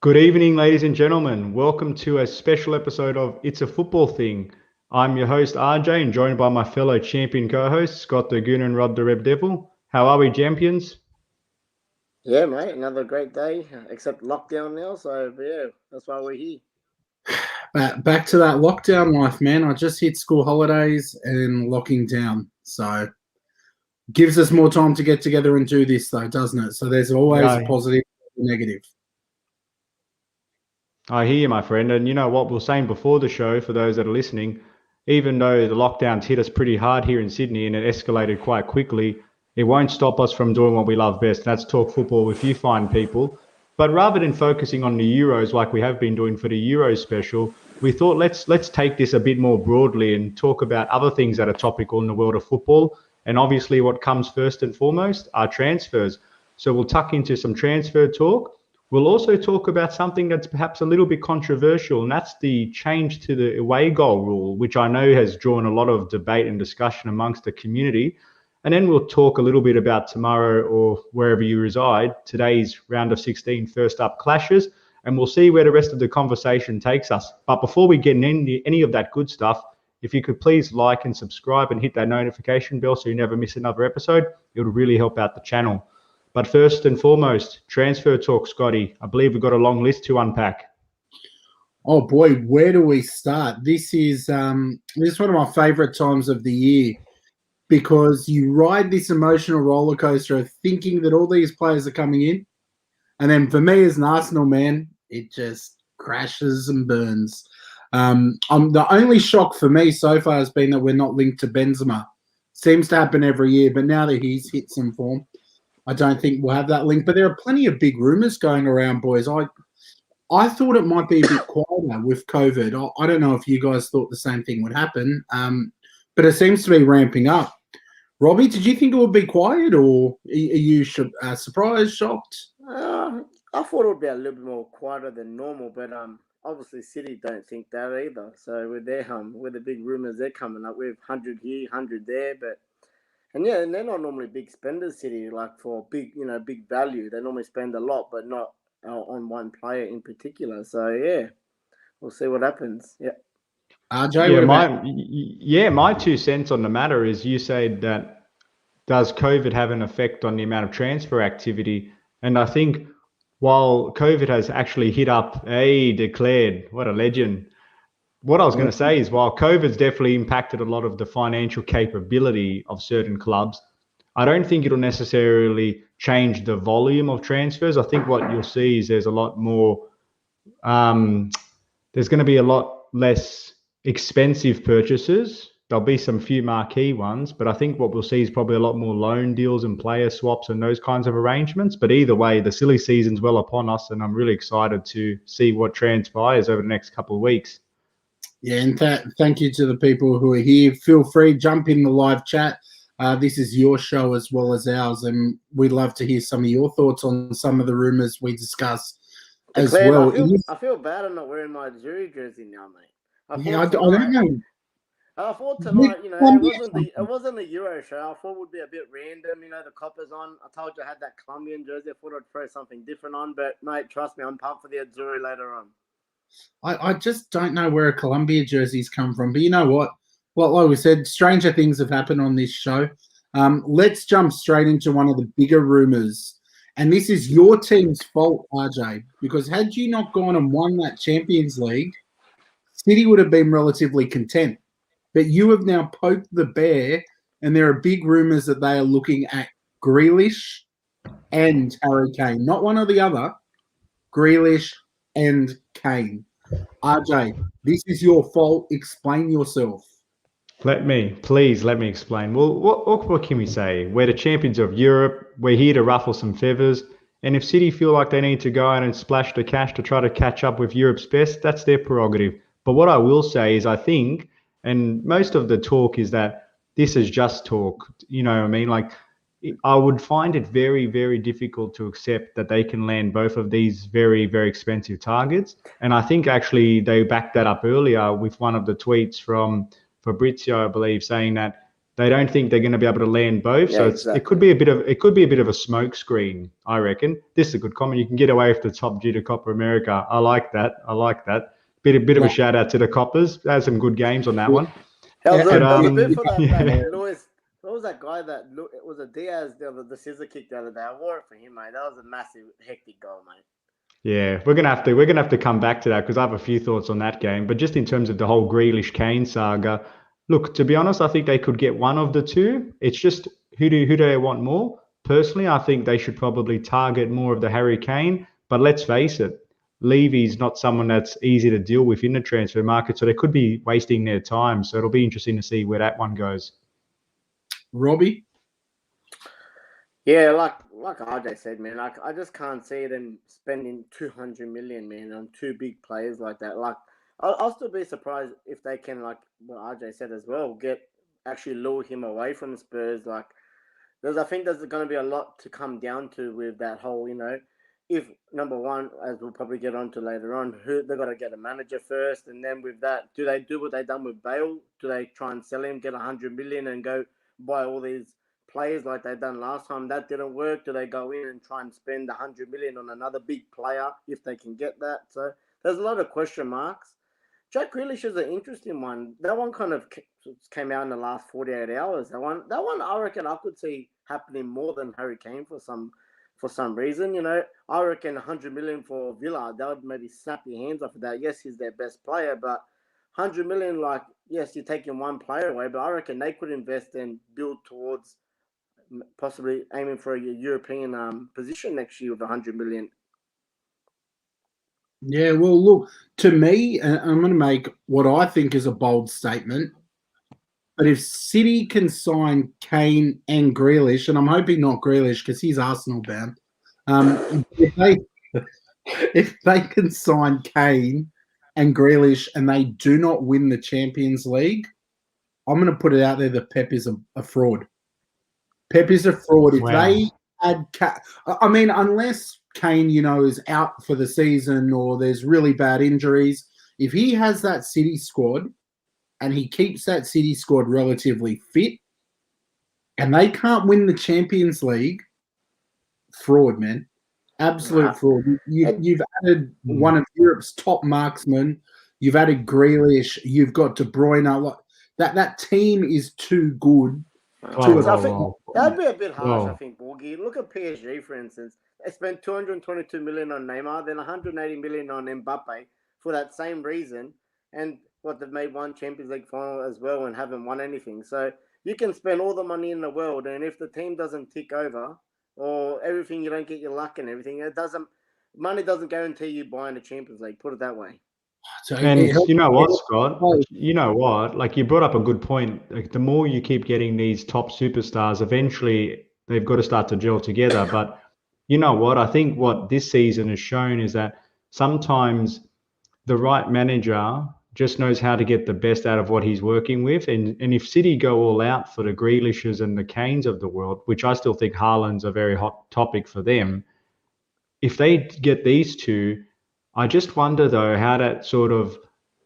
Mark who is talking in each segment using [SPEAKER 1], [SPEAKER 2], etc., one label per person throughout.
[SPEAKER 1] Good evening, ladies and gentlemen. Welcome to a special episode of It's a Football Thing. I'm your host, RJ, and joined by my fellow champion co-hosts, Scott the Goon and Rob the Red Devil. How are we, champions?
[SPEAKER 2] Yeah, mate, another great day, except lockdown now. So, yeah, that's why we're here.
[SPEAKER 3] Back to that lockdown life, man. I just hit school holidays and locking down. So gives us more time to get together and do this, though, doesn't it? So there's always a
[SPEAKER 1] Yeah,
[SPEAKER 3] positive and a negative.
[SPEAKER 1] I hear you, my friend. And you know what we were saying before the show, for those that are listening, even though the lockdowns hit us pretty hard here in Sydney and it escalated quite quickly, it won't stop us from doing what we love best. That's talk football with you fine people. But rather than focusing on the Euros like we have been doing for the Euros special, we thought let's take this a bit more broadly and talk about other things that are topical in the world of football. And obviously what comes first and foremost are transfers. So we'll tuck into some transfer talk. We'll also talk about something that's perhaps a little bit controversial, and that's the change to the away goal rule, which I know has drawn a lot of debate and discussion amongst the community. And then we'll talk a little bit about tomorrow, or wherever you reside, today's round of 16 first up clashes, and we'll see where the rest of the conversation takes us. But before we get into any of that good stuff, if you could please like and subscribe and hit that notification bell so you never miss another episode, it would really help out the channel. But first and foremost, transfer talk, Scotty. I believe we've got a long list to unpack.
[SPEAKER 3] Oh boy, where do we start? This is one of my favourite times of the year because you ride this emotional roller coaster of thinking that all these players are coming in, and then for me as an Arsenal man, it just crashes and burns. The only shock for me so far has been that we're not linked to Benzema. Seems to happen every year, but now that he's hit some form, I don't think we'll have that link. But there are plenty of big rumours going around, boys. I thought it might be a bit quieter with COVID. I don't know if you guys thought the same thing would happen, but it seems to be ramping up. Robbie, did you think it would be quiet, or are you surprised, shocked?
[SPEAKER 2] I thought it would be a little bit more quieter than normal, but obviously City don't think that either. So with the big rumours they're coming up with, 100 here, 100 there, and they're not normally big spenders, City, like for big value. They normally spend a lot, but not on one player in particular. So yeah, we'll see what happens. Yeah.
[SPEAKER 3] RJ,
[SPEAKER 1] Yeah,
[SPEAKER 3] what about?
[SPEAKER 1] my 2 cents on the matter is you said that does COVID have an effect on the amount of transfer activity? And I think while COVID has actually hit up, declared, what a legend. What I was going to say is while COVID's definitely impacted a lot of the financial capability of certain clubs, I don't think it'll necessarily change the volume of transfers. I think what you'll see is there's a lot more, there's going to be a lot less expensive purchases. There'll be some few marquee ones, but I think what we'll see is probably a lot more loan deals and player swaps and those kinds of arrangements. But either way, the silly season's well upon us, and I'm really excited to see what transpires over the next couple of weeks.
[SPEAKER 3] Yeah, and thank you to the people who are here. Feel free, jump in the live chat. This is your show as well as ours, and we'd love to hear some of your thoughts on some of the rumours we discuss as
[SPEAKER 2] Declared,
[SPEAKER 3] well.
[SPEAKER 2] I feel bad I'm not wearing my jury jersey now, mate.
[SPEAKER 3] I don't know.
[SPEAKER 2] I thought
[SPEAKER 3] With
[SPEAKER 2] tonight,
[SPEAKER 3] Colombia
[SPEAKER 2] it wasn't a Euro show. I thought it would be a bit random, the Coppers on. I told you I had that Colombian jersey. I thought I'd throw something different on, but mate, trust me, I'm pumped for the Azzurri later on.
[SPEAKER 3] I just don't know where a Columbia jerseys come from. But you know what? Well, like we said, stranger things have happened on this show. Let's jump straight into one of the bigger rumours. And this is your team's fault, RJ, because had you not gone and won that Champions League, City would have been relatively content. But you have now poked the bear, and there are big rumours that they are looking at Grealish and Harry Kane. Not one or the other, Grealish and Kane. RJ, this is your fault. Explain yourself.
[SPEAKER 1] Please let me explain. Well, what can we say? We're the champions of Europe. We're here to ruffle some feathers. And if City feel like they need to go out and splash the cash to try to catch up with Europe's best, that's their prerogative. But what I will say is I think, and most of the talk is that this is just talk. You know what I mean? Like, I would find it very, very difficult to accept that they can land both of these very, very expensive targets. And I think actually they backed that up earlier with one of the tweets from Fabrizio, I believe, saying that they don't think they're going to be able to land both.
[SPEAKER 2] Yeah,
[SPEAKER 1] So
[SPEAKER 2] exactly.
[SPEAKER 1] it could be a bit of a smoke screen, I reckon. This is a good comment. You can get away with the top due to Copa America. I like that. Bit of a shout out to the Coppers. They had some good games on that one.
[SPEAKER 2] How's
[SPEAKER 1] But,
[SPEAKER 2] a bit for that,
[SPEAKER 1] yeah.
[SPEAKER 2] that Lewis? What was that guy it was a Diaz, the scissor kick the other day? I wore it for him, mate. That was a massive, hectic goal, mate.
[SPEAKER 1] Yeah, we're gonna have to come back to that because I have a few thoughts on that game. But just in terms of the whole Grealish Kane saga, look, to be honest, I think they could get one of the two. It's just who do they want more? Personally, I think they should probably target more of the Harry Kane. But let's face it, Levy's not someone that's easy to deal with in the transfer market, so they could be wasting their time. So it'll be interesting to see where that one goes.
[SPEAKER 3] Robbie?
[SPEAKER 2] Yeah, like RJ said, man, like I just can't see them spending 200 million, man, on two big players like that. Like, I'll still be surprised if they can, like what RJ said as well, actually lure him away from Spurs. Like, I think there's going to be a lot to come down to with that whole, if number one, as we'll probably get onto later on, they've got to get a manager first, and then with that, do they do what they done with Bale? Do they try and sell him, get 100 million, and go buy all these players like they done last time? That didn't work. Do they go in and try and spend 100 million on another big player if they can get that? So there's a lot of question marks. Jack Grealish is an interesting one. That one kind of came out in the last 48 hours. That one, I reckon I could see happening more than Harry Kane for some reason. I reckon 100 million for Villa, that would maybe snap your hands off of that. Yes, he's their best player, but 100 million, like, yes, you're taking one player away, but I reckon they could invest and build towards possibly aiming for a European position next year with 100 million.
[SPEAKER 3] Yeah, well, look, to me, I'm going to make what I think is a bold statement. But if City can sign Kane and Grealish, and I'm hoping not Grealish because he's Arsenal bound, if they can sign Kane and Grealish and they do not win the Champions League, I'm going to put it out there that Pep is a fraud. Pep is a fraud. If they add, unless Kane, is out for the season or there's really bad injuries, if he has that City squad and he keeps that City squad relatively fit and they can't win the Champions League, fraud, man. Absolute fraud. You've added one of Europe's top marksmen. You've added Grealish. You've got De Bruyne. That team is too good.
[SPEAKER 2] That'd be a bit harsh, I think, Borgie. Look at PSG, for instance. They spent 222 million on Neymar, then 180 million on Mbappe for that same reason. And they've made one Champions League final as well and haven't won anything. So you can spend all the money in the world, and if the team doesn't tick over or everything, you don't get your luck and everything, money doesn't guarantee you buying the Champions League. Put it that way.
[SPEAKER 1] And you know what, Scott? You know what? Like, you brought up a good point. Like, the more you keep getting these top superstars, eventually they've got to start to gel together. But you know what? I think what this season has shown is that sometimes the right manager just knows how to get the best out of what he's working with. And if City go all out for the Grealishes and the Kanes of the world, which I still think Haaland's a very hot topic for them, if they get these two, I just wonder, though, how that sort of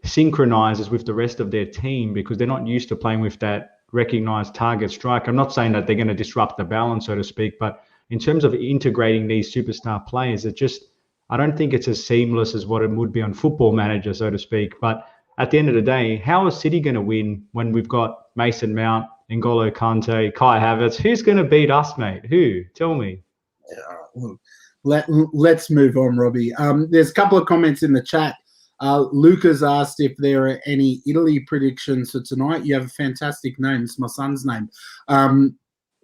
[SPEAKER 1] synchronizes with the rest of their team, because they're not used to playing with that recognized target strike. I'm not saying that they're going to disrupt the balance, so to speak, but in terms of integrating these superstar players, I don't think it's as seamless as what it would be on Football Manager, so to speak. But at the end of the day, how is City going to win when we've got Mason Mount, N'Golo Kante, Kai Havertz? Who's going to beat us, mate? Who? Tell me.
[SPEAKER 3] Let's move on, Robbie. There's a couple of comments in the chat. Lucas asked if there are any Italy predictions for tonight. You have a fantastic name. It's my son's name.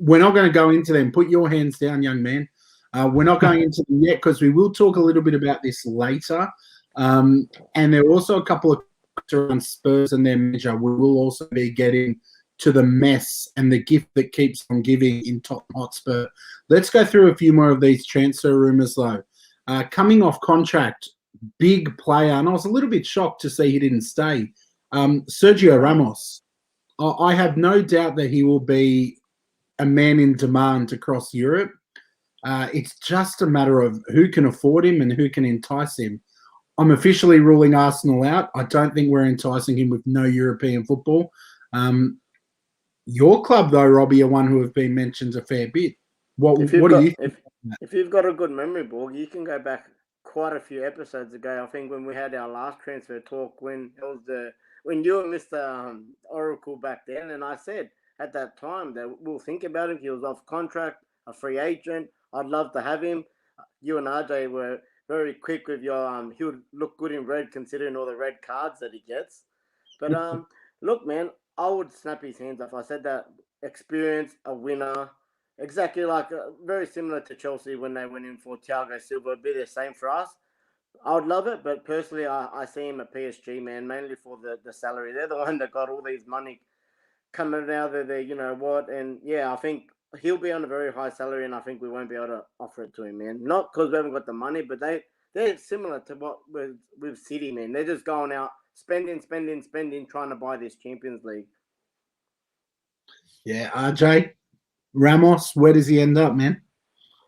[SPEAKER 3] We're not going to go into them. Put your hands down, young man. We're not going into them yet because we will talk a little bit about this later. And there are also a couple of around Spurs and their manager. We will also be getting to the mess and the gift that keeps on giving in Tottenham Hotspur. Let's go through a few more of these transfer rumours, though. Coming off contract, big player, and I was a little bit shocked to see he didn't stay. Sergio Ramos. I have no doubt that he will be a man in demand across Europe. It's just a matter of who can afford him and who can entice him. I'm officially ruling Arsenal out. I don't think we're enticing him with no European football. Your club, though, Robbie, are one who have been mentioned a fair bit. What
[SPEAKER 2] If
[SPEAKER 3] do you think?
[SPEAKER 2] if you've got a good memory, Borg, you can go back quite a few episodes ago. I think when we had our last transfer talk, when it was when you were Mr. Oracle back then, and I said at that time that we'll think about him. He was off contract, a free agent. I'd love to have him. You and RJ were very quick with your he would look good in red considering all the red cards that he gets. But look, man, I would snap his hands off. I said that experience, a winner, exactly like very similar to Chelsea when they went in for Thiago Silva. It'd be the same for us. I would love it, but personally, I see him at PSG, man, mainly for the salary. They're the one that got all these money coming out of there, you know what? And yeah, I think he'll be on a very high salary, and I think we won't be able to offer it to him, man. Not because we haven't got the money, but they're similar to what with City, man. They're just going out spending, trying to buy this Champions League.
[SPEAKER 3] Yeah, RJ, Ramos, where does he end up, man?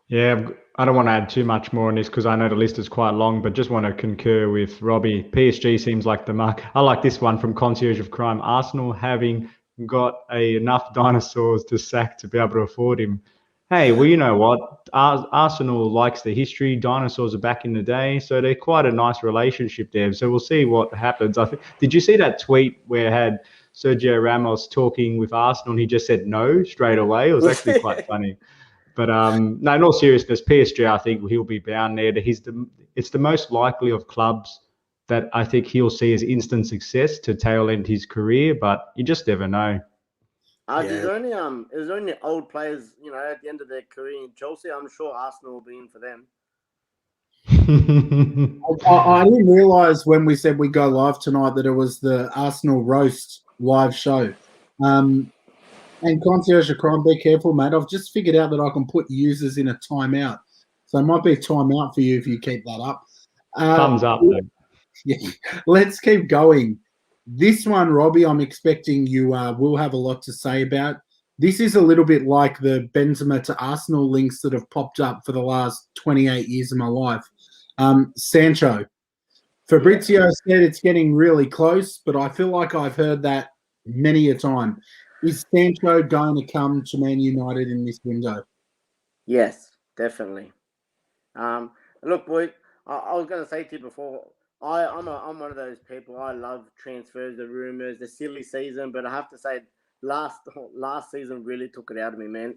[SPEAKER 1] Yeah, I don't want to add too much more on this because I know the list is quite long, but just want to concur with Robbie. PSG seems like the mark. I like this one from Concierge of Crime. Arsenal having got enough dinosaurs to sack to be able to afford him. Hey, well, you know what? Arsenal likes the history. Dinosaurs are back in the day, so they're quite a nice relationship there. So we'll see what happens. Did you see that tweet where it had Sergio Ramos talking with Arsenal and he just said no straight away? It was actually quite funny. But no, in all seriousness, PSG, I think he'll be bound there. It's the most likely of clubs that I think he'll see as instant success to tail end his career, but you just never know.
[SPEAKER 2] There's only old players, you know, at the end of their career in Chelsea. I'm sure Arsenal will be in for them.
[SPEAKER 3] I didn't realise when we said we go live tonight that it was the Arsenal roast live show. And Concierge of Crime, be careful, mate. I've just figured out that I can put users in a timeout. So it might be a timeout for you if you keep that up.
[SPEAKER 1] Thumbs up, though.
[SPEAKER 3] Yeah, let's keep going. This one, Robbie, I'm expecting you will have a lot to say about. This is a little bit like the Benzema to Arsenal links that have popped up for the last 28 years of my life. Sancho. Fabrizio said it's getting really close, but I feel like I've heard that many a time. Is Sancho going to come to Man United in this window?
[SPEAKER 2] Yes, definitely. Look, boy, I was going to say to you before, I'm one of those people. I love transfers, the rumours, the silly season, but I have to say, last season really took it out of me, man.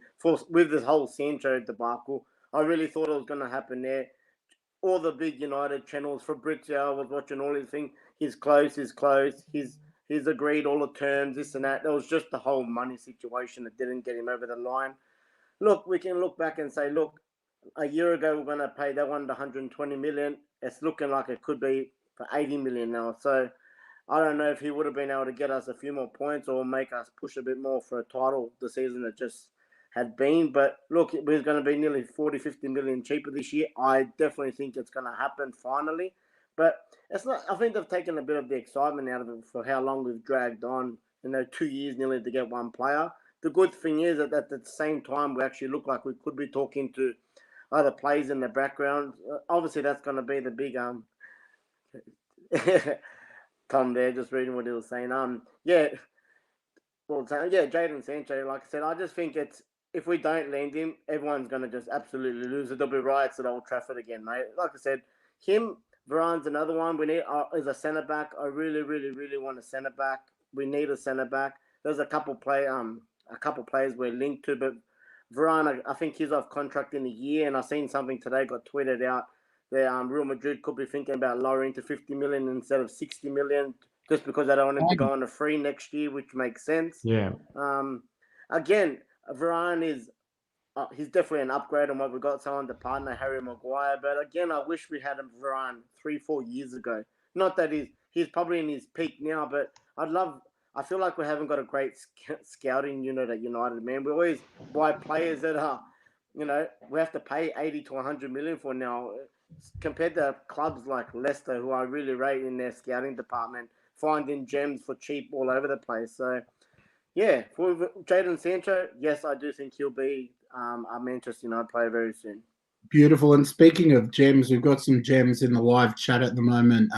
[SPEAKER 2] With this whole Sancho debacle, I really thought it was going to happen there. All the big United channels, Fabrizio was watching all his things. He's close. He's agreed all the terms, this and that. There was just the whole money situation that didn't get him over the line. Look, we can look back and say, look, a year ago we're going to pay that one 120 million. It's looking like it could be for 80 million now. So I don't know if he would have been able to get us a few more points or make us push a bit more for a title the season that just had been. But look, it was going to be nearly 40, 50 million cheaper this year. I definitely think it's going to happen finally. But it's not. I think they've taken a bit of the excitement out of it for how long we've dragged on. 2 years nearly to get one player. The good thing is that at the same time, we actually look like we could be talking to other players in the background. Obviously, that's going to be the big Tom there, just reading what he was saying. Jadon Sancho. Like I said, I just think if we don't land him, everyone's going to just absolutely lose it. There'll be riots at Old Trafford again, mate. Like I said, Varane's another one. We need as a centre back. I really, really, really want a centre back. We need a centre back. There's a couple players we're linked to, but Varane, I think he's off contract in a year, and I seen something today got tweeted out. that Real Madrid could be thinking about lowering to 50 million instead of 60 million just because they don't want him to go on a free next year, which makes sense.
[SPEAKER 1] Yeah.
[SPEAKER 2] Again, Varane is he's definitely an upgrade on what we got. Someone to partner Harry Maguire, but again, I wish we had Varane 3-4 years ago. Not that he's probably in his peak now, but I feel like we haven't got a great scouting unit at United, man. We always buy players that are, we have to pay 80 to 100 million for now, compared to clubs like Leicester, who I really rate in their scouting department, finding gems for cheap all over the place. So, yeah, for Jadon Sancho, yes, I do think he'll be a Manchester United player very soon.
[SPEAKER 3] Beautiful. And speaking of gems, we've got some gems in the live chat at the moment.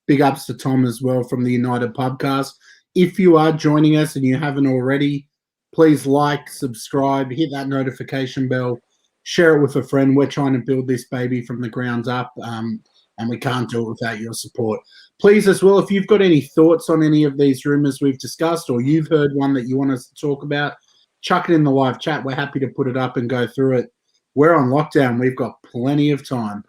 [SPEAKER 3] Big ups to Tom as well from the United Pubcast. If you are joining us and you haven't already, please like, subscribe, hit that notification bell, share it with a friend. We're trying to build this baby from the ground up, and we can't do it without your support. Please as well, if you've got any thoughts on any of these rumours we've discussed, or you've heard one that you want us to talk about, chuck it in the live chat. We're happy to put it up and go through it. We're on lockdown. We've got plenty of time.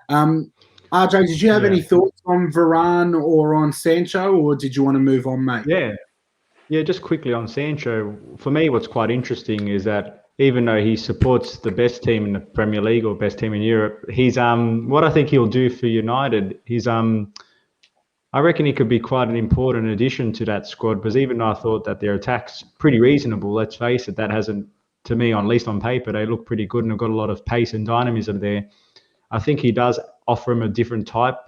[SPEAKER 3] RJ, did you have any thoughts on Varane or on Sancho, or did you want to move on, mate?
[SPEAKER 1] Yeah, just quickly on Sancho. For me, what's quite interesting is that even though he supports the best team in the Premier League or best team in Europe, he's what I think he'll do for United, I reckon he could be quite an important addition to that squad, because even though I thought that their attack's pretty reasonable, let's face it, that hasn't, to me, at least on paper, they look pretty good and have got a lot of pace and dynamism there. I think he does offer him a different type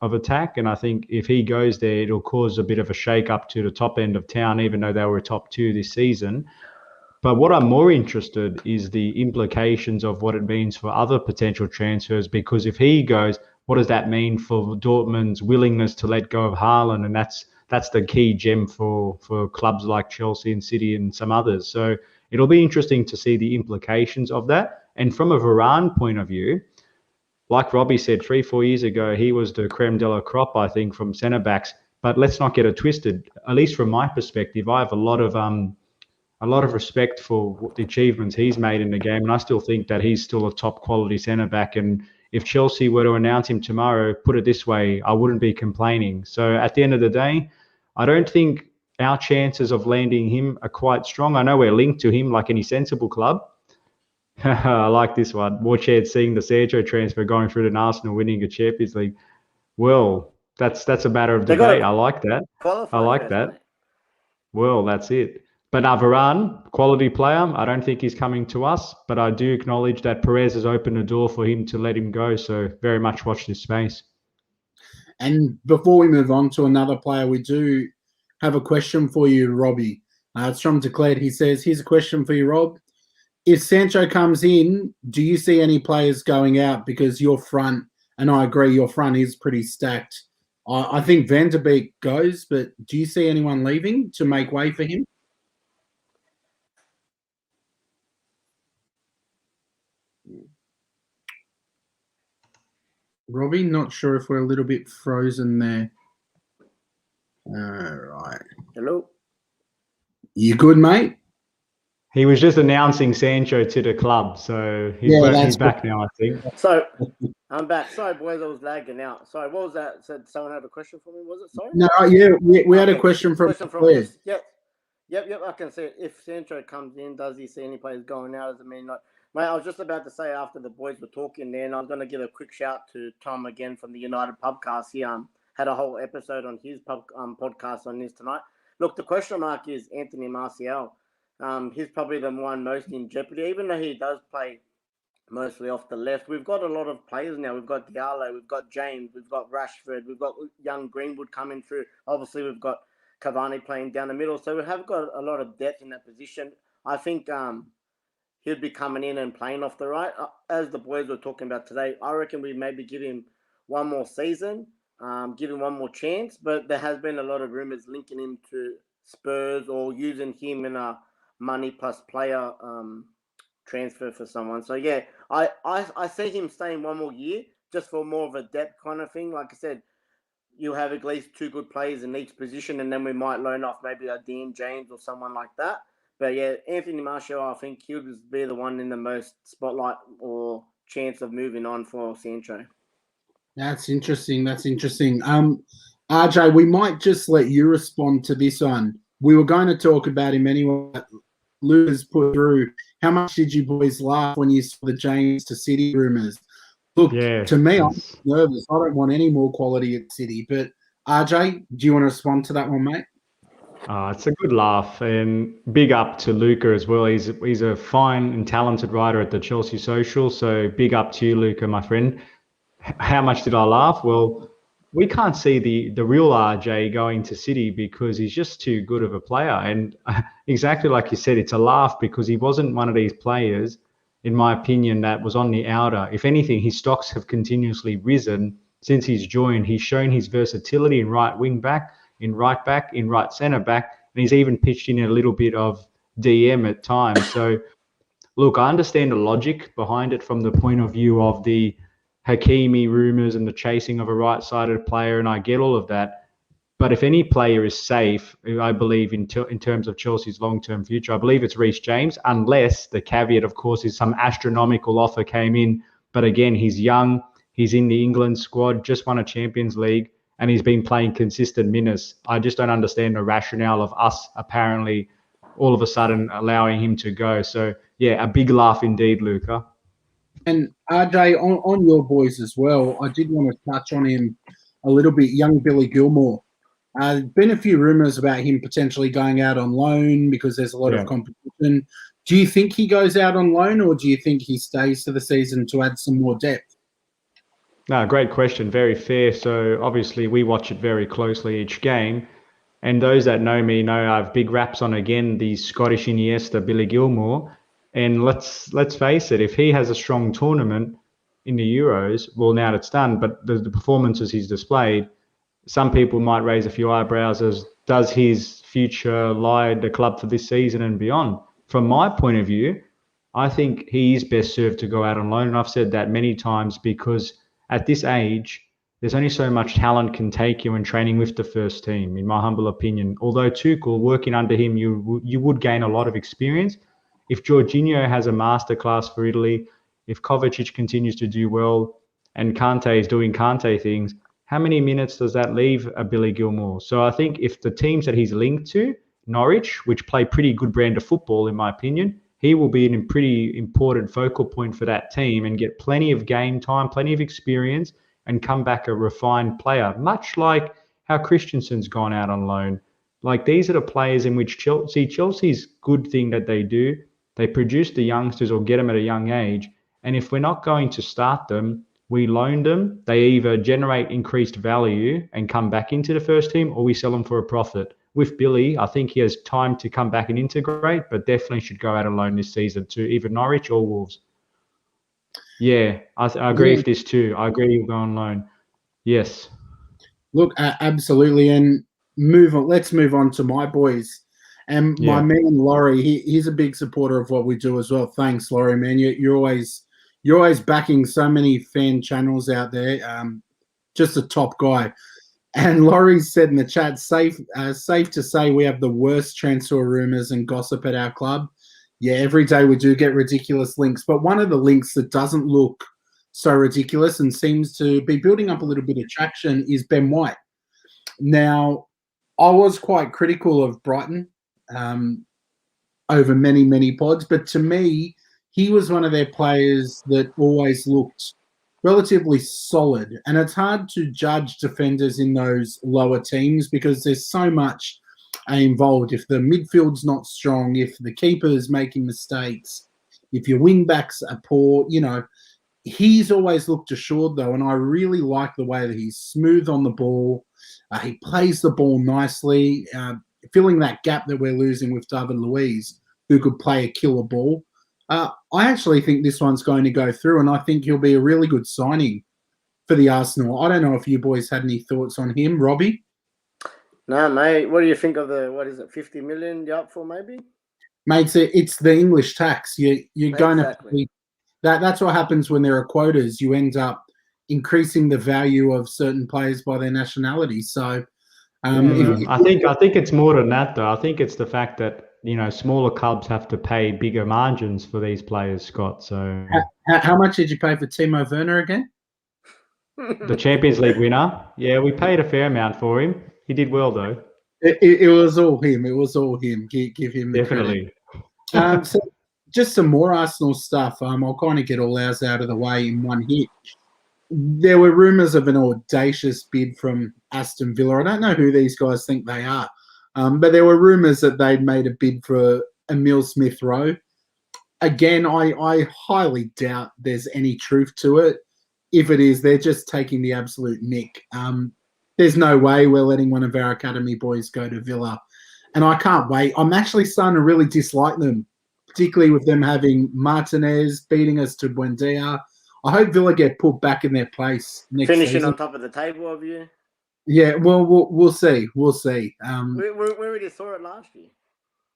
[SPEAKER 1] of attack, and I think if he goes there, it'll cause a bit of a shake-up to the top end of town, even though they were top 2 this season. But what I'm more interested is the implications of what it means for other potential transfers, because if he goes, what does that mean for Dortmund's willingness to let go of Haaland? And that's the key gem for clubs like Chelsea and City and some others. So it'll be interesting to see the implications of that. And from a Varane point of view, like Robbie said, 3-4 years ago, he was the creme de la crop, I think, from centre-backs. But let's not get it twisted. At least from my perspective, I have a lot of respect for the achievements he's made in the game, and I still think that he's still a top-quality centre-back. And if Chelsea were to announce him tomorrow, put it this way, I wouldn't be complaining. So at the end of the day, I don't think our chances of landing him are quite strong. I know we're linked to him like any sensible club. I like this one. Warchad seeing the Sancho transfer going through to Arsenal winning a Champions League. Well, that's a matter of debate. I like that. I like that. Mate. Well, that's it. But Varane, quality player, I don't think he's coming to us. But I do acknowledge that Perez has opened the door for him to let him go. So very much watch this space.
[SPEAKER 3] And before we move on to another player, we do have a question for you, Robbie. It's from Declared. He says, here's a question for you, Rob. If Sancho comes in, do you see any players going out? Because your front, and I agree, your front is pretty stacked. I think Van de Beek goes, but do you see anyone leaving to make way for him? Robbie, not sure if we're a little bit frozen there. All right.
[SPEAKER 2] Hello.
[SPEAKER 3] You good, mate?
[SPEAKER 1] He was just announcing Sancho to the club, so he's back now, I think.
[SPEAKER 2] So, I'm back. Sorry, boys, I was lagging out. Sorry, what was that? Said someone had a question for me, was it? Sorry?
[SPEAKER 3] No, yeah, we had a question from
[SPEAKER 2] yes. Yep, I can see it. If Sancho comes in, does he see any players going out? Does it mean not? Mate, I was just about to say after the boys were talking there, and I was going to give a quick shout to Tom again from the United Pubcast. He had a whole episode on his podcast on this tonight. Look, the question mark is Anthony Martial. He's probably the one most in jeopardy, even though he does play mostly off the left. We've got a lot of players now. We've got Diallo, we've got James, we've got Rashford, we've got young Greenwood coming through. Obviously, we've got Cavani playing down the middle. So we have got a lot of depth in that position. I think he'll be coming in and playing off the right. As the boys were talking about today, I reckon we maybe give him one more season, give him one more chance. But there has been a lot of rumours linking him to Spurs or using him in a money plus player transfer for someone. So yeah, I see him staying one more year just for more of a depth kind of thing. Like I said, you have at least 2 good players in each position, and then we might loan off maybe a Dean James or someone like that. But yeah, Anthony Martial, I think he'll just be the one in the most spotlight or chance of moving on for Sancho.
[SPEAKER 3] That's interesting. RJ, we might just let you respond to this one. We were going to talk about him anyway. Lewis put through. How much did you boys laugh when you saw the James to City rumours? Look, to me, I'm nervous. I don't want any more quality at City. But RJ, do you want to respond to that one, mate?
[SPEAKER 1] It's a good laugh, and big up to Luca as well. He's a fine and talented writer at the Chelsea Social, so big up to you, Luca, my friend. How much did I laugh? Well, we can't see the real RJ going to City because he's just too good of a player. And exactly like you said, it's a laugh because he wasn't one of these players, in my opinion, that was on the outer. If anything, his stocks have continuously risen since he's joined. He's shown his versatility in right wing back, in right centre back, and he's even pitched in a little bit of DM at times. So, look, I understand the logic behind it from the point of view of the Hakimi rumours and the chasing of a right-sided player, and I get all of that. But if any player is safe, I believe in terms of Chelsea's long-term future, I believe it's Reece James, unless the caveat, of course, is some astronomical offer came in. But again, he's young. He's in the England squad, just won a Champions League, and he's been playing consistent minutes. I just don't understand the rationale of us apparently all of a sudden allowing him to go. So, yeah, a big laugh indeed, Luca.
[SPEAKER 3] And RJ, on your boys as well, I did want to touch on him a little bit, young Billy Gilmore. There's been a few rumours about him potentially going out on loan because there's a lot of competition. Do you think he goes out on loan, or do you think he stays for the season to add some more depth?
[SPEAKER 1] No, great question. Very fair. So obviously we watch it very closely each game. And those that know me know I have big raps on, again, the Scottish Iniesta, Billy Gilmore. And let's face it, if he has a strong tournament in the Euros, well, now it's done, but the performances he's displayed, some people might raise a few eyebrows as, does his future lie at the club for this season and beyond? From my point of view, I think he is best served to go out on loan. And I've said that many times because at this age, there's only so much talent can take you in training with the first team, in my humble opinion. Although Tuchel, working under him, you would gain a lot of experience. If Jorginho has a masterclass for Italy, if Kovacic continues to do well, and Kante is doing Kante things, how many minutes does that leave a Billy Gilmore? So I think if the teams that he's linked to, Norwich, which play pretty good brand of football, in my opinion, he will be a pretty important focal point for that team and get plenty of game time, plenty of experience, and come back a refined player, much like how Christensen's gone out on loan. Like, these are the players in which Chelsea's good thing that they do, they produce the youngsters or get them at a young age. And if we're not going to start them, we loan them, they either generate increased value and come back into the first team, or we sell them for a profit. With Billy, I think he has time to come back and integrate, but definitely should go out on loan this season to either Norwich or Wolves. Yeah, I agree with this too. I agree with going on loan. Yes.
[SPEAKER 3] Look, absolutely. And let's move on to my boys. And my man, Laurie, he's a big supporter of what we do as well. Thanks, Laurie, man. You're always backing so many fan channels out there. Just a top guy. And Laurie said in the chat, safe to say we have the worst transfer rumours and gossip at our club. Yeah, every day we do get ridiculous links. But one of the links that doesn't look so ridiculous and seems to be building up a little bit of traction is Ben White. Now, I was quite critical of Brighton over many, many pods. But to me, he was one of their players that always looked relatively solid. And it's hard to judge defenders in those lower teams because there's so much involved. If the midfield's not strong, if the keeper's making mistakes, if your wing backs are poor, he's always looked assured though. And I really like the way that he's smooth on the ball. He plays the ball nicely, filling that gap that we're losing with David Luiz, who could play a killer ball. I actually think this one's going to go through, and I think he'll be a really good signing for the Arsenal. I don't know if you boys had any thoughts on him, Robbie.
[SPEAKER 2] No, mate. What do you think of the 50 million you're up for, maybe?
[SPEAKER 3] Mate, it's the English tax. You're going
[SPEAKER 2] exactly.
[SPEAKER 3] to that's what happens when there are quotas. You end up increasing the value of certain players by their nationality. So,
[SPEAKER 1] I think it's more than that, though. I think it's the fact that smaller clubs have to pay bigger margins for these players, Scott. So,
[SPEAKER 3] how much did you pay for Timo Werner again?
[SPEAKER 1] The Champions League winner. Yeah, we paid a fair amount for him. He did well, though.
[SPEAKER 3] It was all him. It was all him. Give him the
[SPEAKER 1] definitely.
[SPEAKER 3] So just some more Arsenal stuff. I'll kind of get all ours out of the way in one hit. There were rumours of an audacious bid from Aston Villa. I don't know who these guys think they are. But there were rumours that they'd made a bid for Emile Smith-Rowe. Again, I highly doubt there's any truth to it. If it is, they're just taking the absolute mick. There's no way we're letting one of our academy boys go to Villa. And I can't wait. I'm actually starting to really dislike them, particularly with them having Martinez beating us to Buendia. I hope Villa get put back in their place next
[SPEAKER 2] Finishing
[SPEAKER 3] season.
[SPEAKER 2] on top of the table of you.
[SPEAKER 3] Yeah, well, we'll see. We'll see.
[SPEAKER 2] We already saw it last year.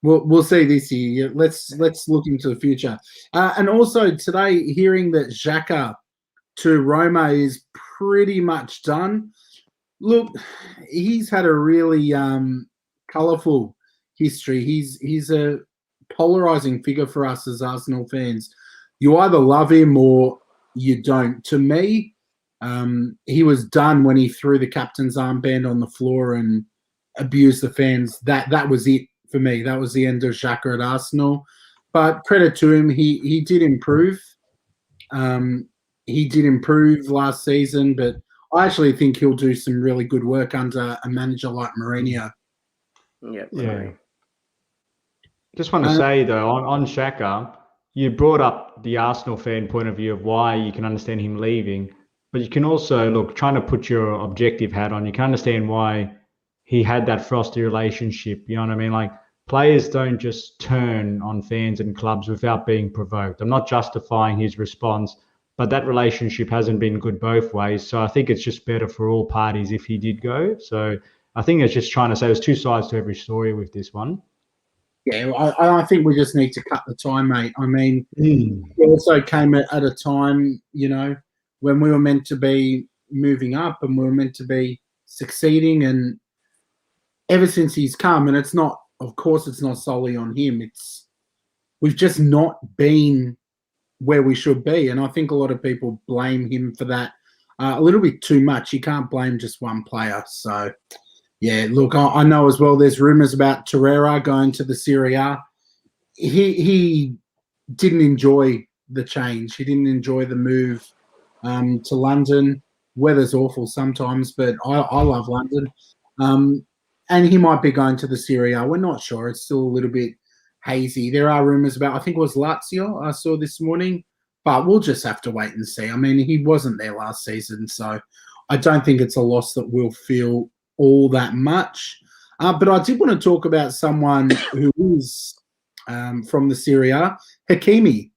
[SPEAKER 3] We'll see this year. Yeah, let's look into the future. And also today, hearing that Xhaka to Roma is pretty much done. Look, he's had a really colourful history. He's a polarising figure for us as Arsenal fans. You either love him or you don't. To me, he was done when he threw the captain's armband on the floor and abused the fans. That was it for me. That was the end of Xhaka at Arsenal. But credit to him, he did improve. He did improve last season, but I actually think he'll do some really good work under a manager like Mourinho.
[SPEAKER 2] Yeah.
[SPEAKER 1] Just want to say though, on Xhaka, you brought up the Arsenal fan point of view of why you can understand him leaving, but you can also look trying to put your objective hat on. You can understand why he had that frosty relationship. You know what I mean? Like players don't just turn on fans and clubs without being provoked. I'm not justifying his response, but that relationship hasn't been good both ways. So I think it's just better for all parties if he did go. So I think it's just trying to say there's two sides to every story with this one.
[SPEAKER 3] Yeah, I think we just need to cut the time, mate. I mean, it also came at a time, when we were meant to be moving up and we were meant to be succeeding. And ever since he's come, and it's not solely on him. We've just not been where we should be. And I think a lot of people blame him for that a little bit too much. You can't blame just one player. So, yeah, look, I know as well there's rumours about Torreira going to the Serie A. He didn't enjoy the change. He didn't enjoy the move to London. Weather's awful sometimes, but I love London. And he might be going to the Serie A. We're not sure. It's still a little bit hazy. There are rumours about, I think it was Lazio I saw this morning, but we'll just have to wait and see. I mean, he wasn't there last season, so I don't think it's a loss that we'll feel all that much. But I did want to talk about someone who is from the Serie A, Hakimi.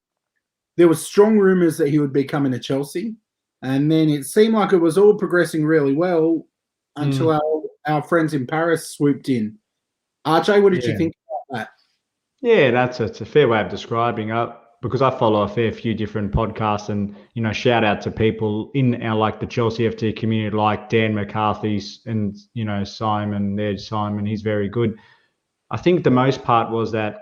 [SPEAKER 3] There were strong rumours that he would be coming to Chelsea, and then it seemed like it was all progressing really well until our friends in Paris swooped in. RJ, what did you think about that?
[SPEAKER 1] Yeah, that's a fair way of describing it because I follow a fair few different podcasts and, shout out to people in our, the Chelsea FT community, like Dan McCarthy and, Simon, he's very good. I think the most part was that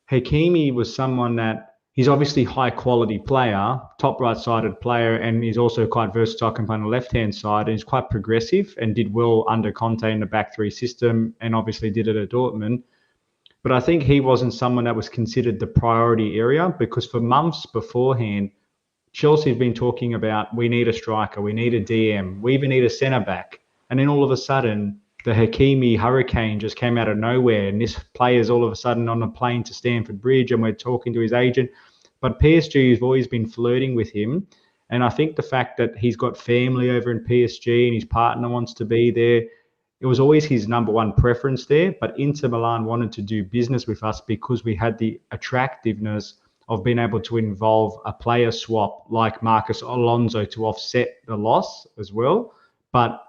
[SPEAKER 1] Hakimi was someone that he's obviously high quality player, top right sided player, and he's also quite versatile component on the left hand side. And he's quite progressive and did well under Conte in the back three system and obviously did it at Dortmund. But I think he wasn't someone that was considered the priority area because for months beforehand, Chelsea have been talking about we need a striker, we need a DM, we even need a centre back. And then all of a sudden, the Hakimi hurricane just came out of nowhere. And this player's all of a sudden on a plane to Stamford Bridge and we're talking to his agent. But PSG has always been flirting with him. And I think the fact that he's got family over in PSG and his partner wants to be there, it was always his number one preference there. But Inter Milan wanted to do business with us because we had the attractiveness of being able to involve a player swap like Marcus Alonso to offset the loss as well. But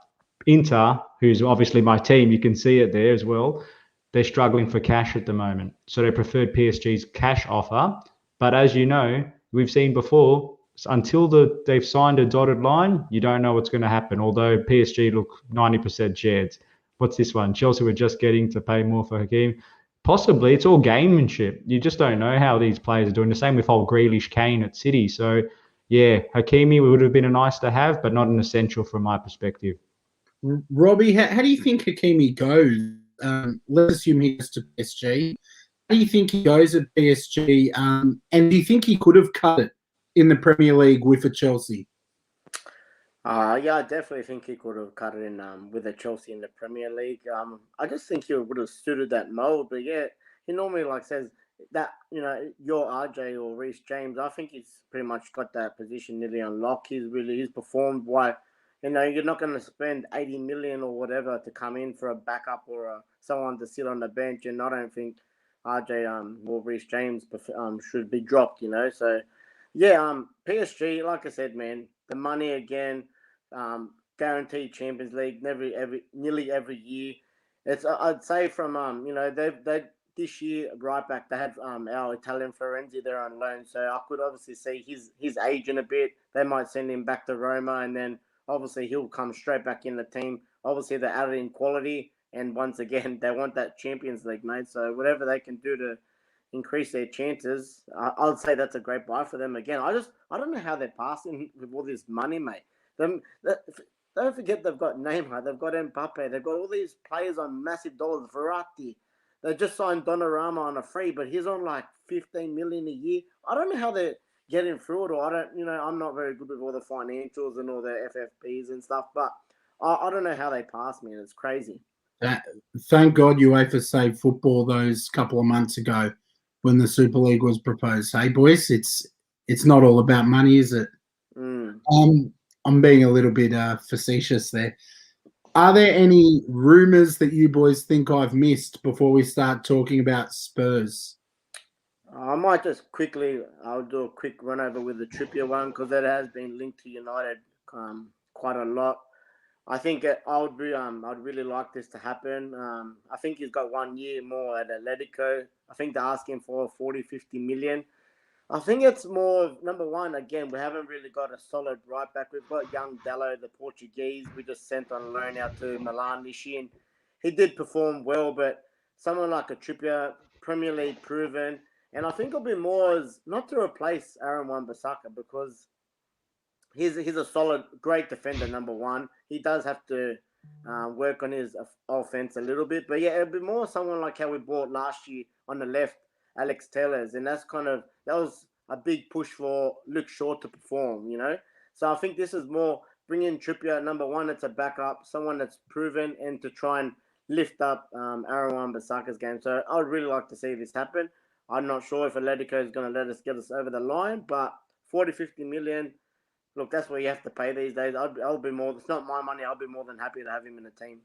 [SPEAKER 1] Inter, who's obviously my team, you can see it there as well, they're struggling for cash at the moment. So they preferred PSG's cash offer. But as you know, we've seen before, until they've signed a dotted line, you don't know what's going to happen, although PSG look 90% shares. What's this one? Chelsea were just getting to pay more for Hakimi. Possibly, it's all gamemanship. You just don't know how these players are doing. The same with old Grealish Kane at City. So, yeah, Hakimi would have been a nice to have, but not an essential from my perspective.
[SPEAKER 3] Robbie, how do you think Hakimi goes? Let's assume he goes to PSG. How do you think he goes at PSG? And do you think he could have cut it in the Premier League with a Chelsea?
[SPEAKER 2] Yeah, I definitely think he could have cut it in with a Chelsea in the Premier League. I just think he would have suited that mold. But yeah, he normally says that your RJ or Reece James. I think he's pretty much got that position nearly unlocked. He's performed. Why, you're not going to spend 80 million or whatever to come in for a backup or someone to sit on the bench. And I don't think RJ or Reece James should be dropped. So yeah, PSG. Like I said, man, the money again. Guaranteed Champions League nearly every year. It's I'd say from they this year, right back, they had our Italian Florenzi there on loan. So I could obviously see his aging a bit. They might send him back to Roma, and then obviously he'll come straight back in the team. Obviously, they added in quality, and once again, they want that Champions League, mate. So whatever they can do to increase their chances, I'd say that's a great buy for them. Again, I don't know how they're passing with all this money, mate. Don't forget they've got Neymar, they've got Mbappe, they've got all these players on massive dollars. Verratti, they just signed Donnarumma on a free, but he's on like 15 million a year. I don't know how they're getting through it, or I'm not very good with all the financials and all the FFPs and stuff, but I don't know how they pass me, and it's crazy.
[SPEAKER 3] Thank God UEFA saved football those couple of months ago when the Super League was proposed. Hey, boys, it's not all about money, is it? I'm being a little bit facetious there. Are there any rumours that you boys think I've missed before we start talking about Spurs?
[SPEAKER 2] I might just I'll do a quick run over with the Trippier one because that has been linked to United quite a lot. I think I'd really like this to happen. I think he's got 1 year more at Atletico. I think they're asking for 40, 50 million. I think it's more, number one, again, we haven't really got a solid right back. We've got young Dallo, the Portuguese, we just sent on loan out to Milan this year. And he did perform well, but someone like a Trippier, Premier League proven, and I think it'll be more as not to replace Aaron Wan-Bissaka because he's a solid, great defender, number one. He does have to work on his offense a little bit. But yeah, it'll be more someone like how we bought last year on the left, Alex Tellers. And that was a big push for Luke Shaw to perform, you know. So I think this is more bringing Trippier, number one, it's a backup, someone that's proven, and to try and lift up Aaron Wan-Bissaka's game. So I would really like to see this happen. I'm not sure if Atletico is going to let us get us over the line, but 40, 50 million, look, that's what you have to pay these days. I'll be more. It's not my money. I'll be more than happy to have him in the team.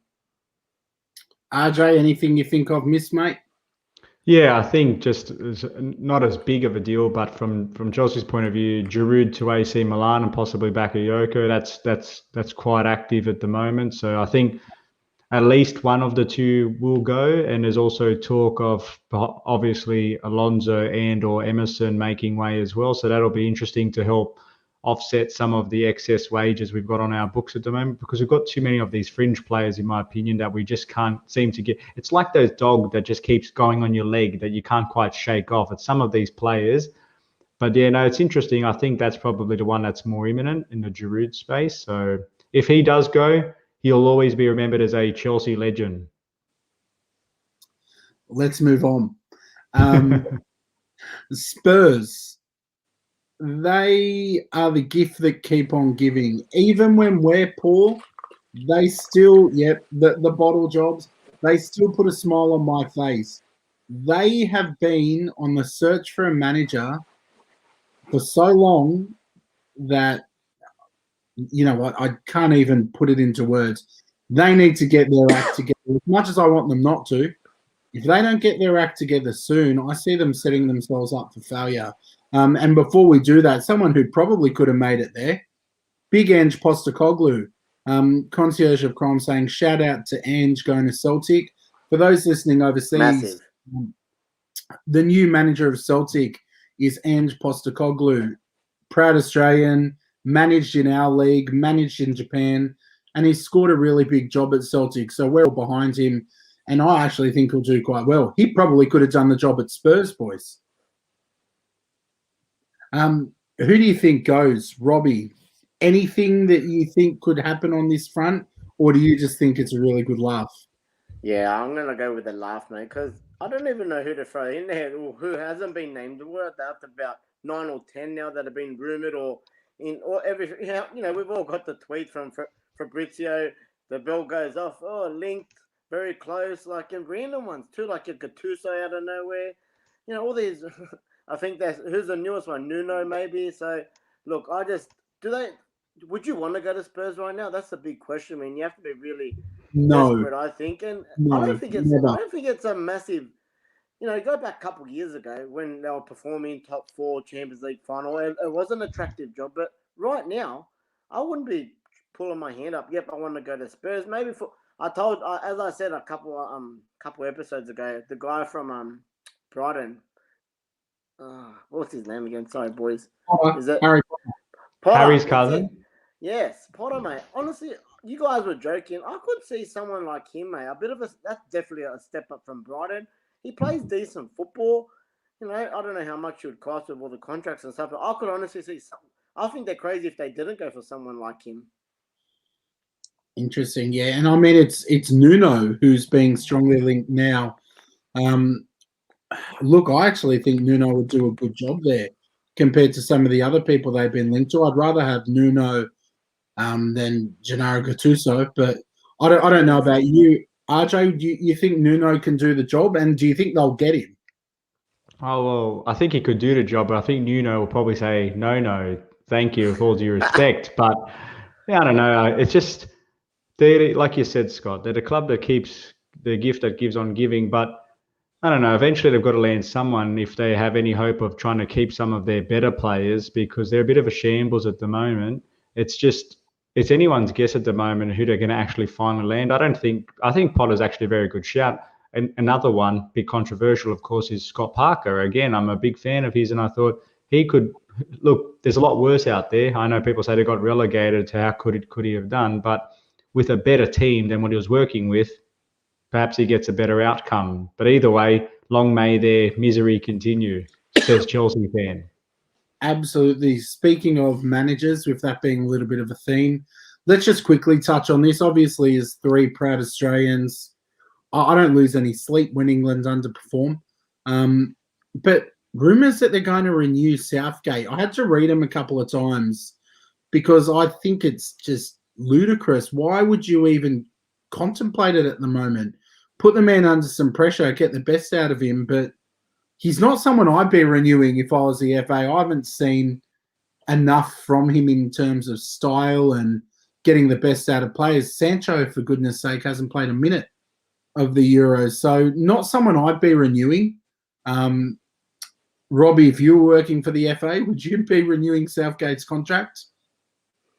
[SPEAKER 3] RJ, anything you think I've missed, mate?
[SPEAKER 1] Yeah, I think just not as big of a deal, but from Chelsea's point of view, Giroud to AC Milan and possibly Bakayoko, that's quite active at the moment. So I think at least one of the two will go, and there's also talk of obviously Alonso and or Emerson making way as well. So that'll be interesting to help offset some of the excess wages we've got on our books at the moment, because we've got too many of these fringe players, in my opinion, that we just can't seem to get. It's like those dog that just keeps going on your leg that you can't quite shake off. It's some of these players. But yeah, no, it's interesting. I think that's probably the one that's more imminent in the Giroud space. So if he does go, he'll always be remembered as a Chelsea legend.
[SPEAKER 3] Let's move on. Spurs. They are the gift that keep on giving. Even when we're poor, they still, the bottle jobs, they still put a smile on my face. They have been on the search for a manager for so long that, you know what, I can't even put it into words. They need to get their act together. As much as I want them not to, if they don't get their act together soon, I see them setting themselves up for failure. And before we do that, someone who probably could have made it there, Big Ange Postecoglou, concierge of crime, saying shout out to Ange going to Celtic. For those listening overseas, the new manager of Celtic is Ange Postecoglou, proud Australian, managed in our league, managed in Japan, and he's scored a really big job at Celtic. So we're all behind him, and I actually think he'll do quite well. He probably could have done the job at Spurs, boys. Who do you think goes? Robbie, anything that you think could happen on this front, or do you just think it's a really good laugh?
[SPEAKER 2] Yeah, I'm going to go with the laugh, mate, because I don't even know who to throw in there or who hasn't been named. We're at about 9 or 10 now that have been rumoured everything. You know, we've all got the tweet from Fabrizio. The bell goes off. Oh, linked, very close, like in random ones too, like a Gattuso out of nowhere. You know, all these. I think who's the newest one? Nuno, maybe. So, look, would you want to go to Spurs right now? That's the big question. I mean, you have to be really desperate, I think. And I don't think it's a massive. You know, go back a couple of years ago when they were performing top 4 Champions League final. It was an attractive job, but right now, I wouldn't be pulling my hand up. Yep, I want to go to Spurs. Maybe as I said a couple episodes ago, the guy from Brighton. What's his name again? Sorry, boys. Is it
[SPEAKER 3] Harry
[SPEAKER 2] Potter?
[SPEAKER 1] Harry's
[SPEAKER 2] That's
[SPEAKER 1] cousin.
[SPEAKER 2] it. Yes, Potter, mate. Honestly, you guys were joking. I could see someone like him, mate. That's definitely a step up from Brighton. He plays decent football. I don't know how much it would cost with all the contracts and stuff, but I could honestly see I think they're crazy if they didn't go for someone like him.
[SPEAKER 3] Interesting, yeah. And I mean, it's Nuno who's being strongly linked now. Look, I actually think Nuno would do a good job there compared to some of the other people they've been linked to. I'd rather have Nuno than Gennaro Gattuso, but I don't know about you, RJ. Do you think Nuno can do the job, and do you think they'll get him?
[SPEAKER 1] Oh, well, I think he could do the job, but I think Nuno will probably say, no, thank you, with all due respect. But yeah, I don't know. It's just, like you said, Scott, they're the club that keeps the gift that gives on giving. But I don't know. Eventually, they've got to land someone if they have any hope of trying to keep some of their better players, because they're a bit of a shambles at the moment. It's anyone's guess at the moment who they're going to actually finally land. I think Potter's actually a very good shout. And another one, bit controversial, of course, is Scott Parker. Again, I'm a big fan of his, and I thought he could look. There's a lot worse out there. I know people say they got relegated to how could he have done, but with a better team than what he was working with, perhaps he gets a better outcome. But either way, long may their misery continue, says Chelsea fan.
[SPEAKER 3] Absolutely. Speaking of managers, with that being a little bit of a theme, let's just quickly touch on this. Obviously, as three proud Australians, I don't lose any sleep when England underperform. But rumours that they're going to renew Southgate, I had to read them a couple of times because I think it's just ludicrous. Why would you even contemplate it at the moment? Put the man under some pressure, get the best out of him, but he's not someone I'd be renewing if I was the FA. I haven't seen enough from him in terms of style and getting the best out of players. Sancho, for goodness sake, hasn't played a minute of the Euros. So not someone I'd be renewing. Robbie, if you were working for the FA, would you be renewing Southgate's contract?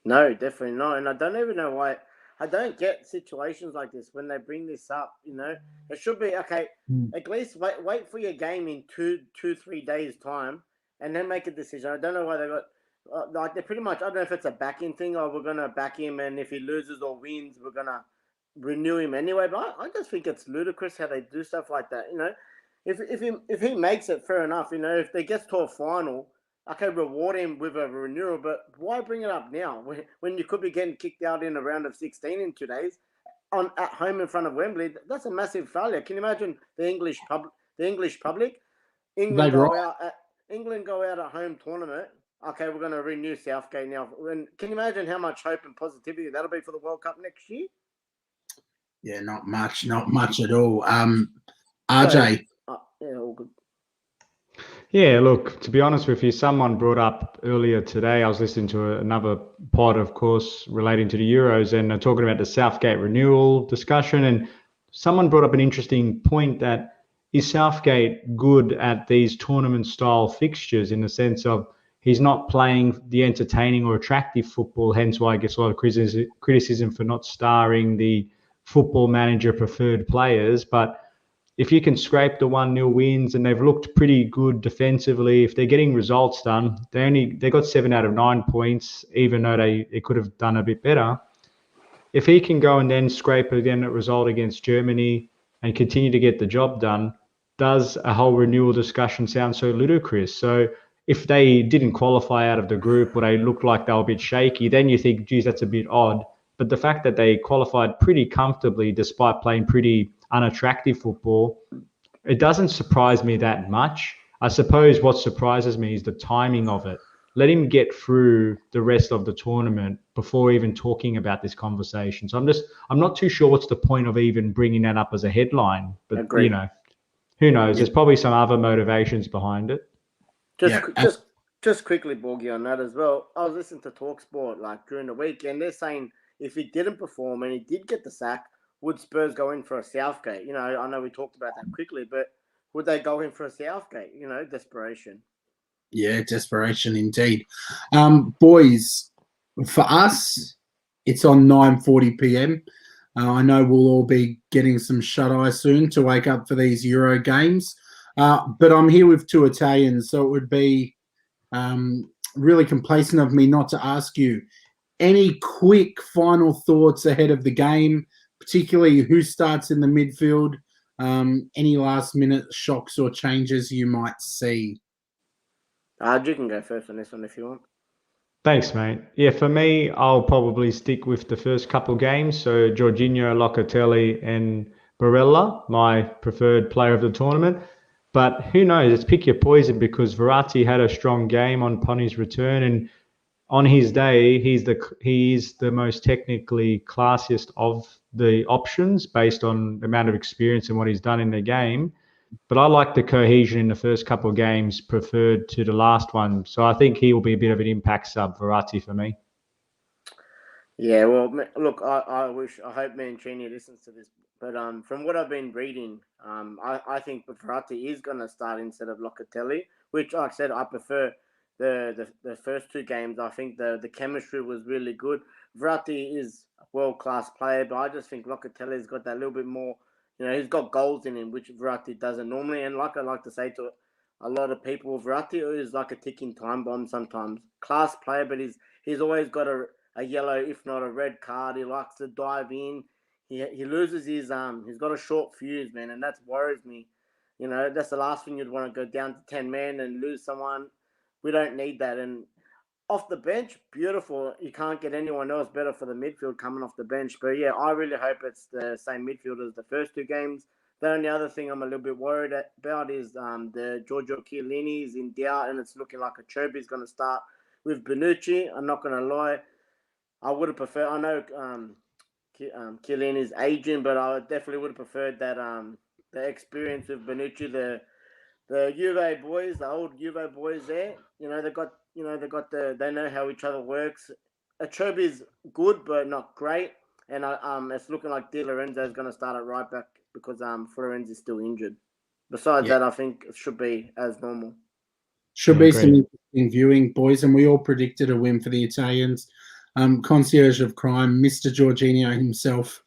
[SPEAKER 2] No, definitely not. And I don't even know why. I don't get situations like this when they bring this up. It should be okay. At least wait for your game in 3 days time, and then make a decision. I don't know why they got they're pretty much. I don't know if it's a backing thing or we're gonna back him, and if he loses or wins, we're gonna renew him anyway. But I just think it's ludicrous how they do stuff like that. If he makes it, fair enough. If they get to a final, okay, reward him with a renewal, but why bring it up now when you could be getting kicked out in a round of 16 in 2 days at home in front of Wembley? That's a massive failure. Can you imagine the English public? England go out at home tournament. Okay, we're going to renew Southgate now. Can you imagine how much hope and positivity that'll be for the World Cup next year?
[SPEAKER 3] Yeah, not much at all. RJ.
[SPEAKER 2] Yeah, all good.
[SPEAKER 1] Yeah, look, to be honest with you, someone brought up earlier today, I was listening to another pod, of course, relating to the Euros, and talking about the Southgate renewal discussion, and someone brought up an interesting point that is Southgate good at these tournament-style fixtures in the sense of he's not playing the entertaining or attractive football, hence why he gets a lot of criticism for not starring the football manager preferred players, but if you can scrape the 1-0 wins and they've looked pretty good defensively, if they're getting results done, they got 7 out of 9 points, even though they could have done a bit better. If he can go and then scrape again a result against Germany and continue to get the job done, does a whole renewal discussion sound so ludicrous? So if they didn't qualify out of the group or they looked like they were a bit shaky, then you think, geez, that's a bit odd. But the fact that they qualified pretty comfortably despite playing pretty unattractive football, it doesn't surprise me that much. I suppose what surprises me is the timing of it. Let him get through the rest of the tournament before even talking about this conversation. So I'm not too sure what's the point of even bringing that up as a headline. But
[SPEAKER 2] Agreed.
[SPEAKER 1] Who knows? There's probably some other motivations behind it.
[SPEAKER 2] Just quickly, Borgie, on that as well. I was listening to TalkSport during the week, and they're saying if he didn't perform and he did get the sack, would Spurs go in for a Southgate? I know we talked about that quickly, but would they go in for a Southgate? Desperation.
[SPEAKER 3] Yeah, desperation indeed. Boys, for us, it's on 9:40 p.m. I know we'll all be getting some shut-eye soon to wake up for these Euro games. But I'm here with two Italians, so it would be really complacent of me not to ask you any quick final thoughts ahead of the game, particularly who starts in the midfield, any last-minute shocks or changes you might see.
[SPEAKER 2] You can go first on this one if you want.
[SPEAKER 1] Thanks, mate. Yeah, for me, I'll probably stick with the first couple games. So Jorginho, Locatelli, and Barella, my preferred player of the tournament. But who knows? It's pick your poison because Verratti had a strong game upon his return, and on his day, he is the most technically classiest of the options based on the amount of experience and what he's done in the game. But I like the cohesion in the first couple of games preferred to the last one. So I think he will be a bit of an impact sub, Verratti, for me.
[SPEAKER 2] Yeah, well, look, I hope Mancini listens to this. But from what I've been reading, I think Verratti is going to start instead of Locatelli, which, like I said, I prefer the first two games. I think the chemistry was really good. Verratti is a world-class player, but I just think Locatelli's got that little bit more. He's got goals in him, which Verratti doesn't normally. And like I like to say to a lot of people, Verratti is like a ticking time bomb sometimes. Class player, but he's always got a yellow, if not a red card. He likes to dive in. He loses his he's got a short fuse, man, and that worries me. That's the last thing you'd want to go down to 10 men and lose someone. We don't need that. And off the bench, beautiful. You can't get anyone else better for the midfield coming off the bench. But yeah, I really hope it's the same midfield as the first two games. The only other thing I'm a little bit worried about is the Giorgio Chiellini is in doubt, and it's looking like Acerbi is going to start with Bonucci. I'm not going to lie. I would have preferred. I know Chiellini's aging, but I definitely would have preferred that the experience with Bonucci, the Juve boys, the old Juve boys. There, they know how each other works. Acerbi's good, but not great, and it's looking like Di Lorenzo is going to start at right back because Florenzi's still injured. Besides that, I think it should be as normal.
[SPEAKER 3] Should be some interesting viewing, boys, and we all predicted a win for the Italians. Concierge of crime, Mr. Jorginho himself.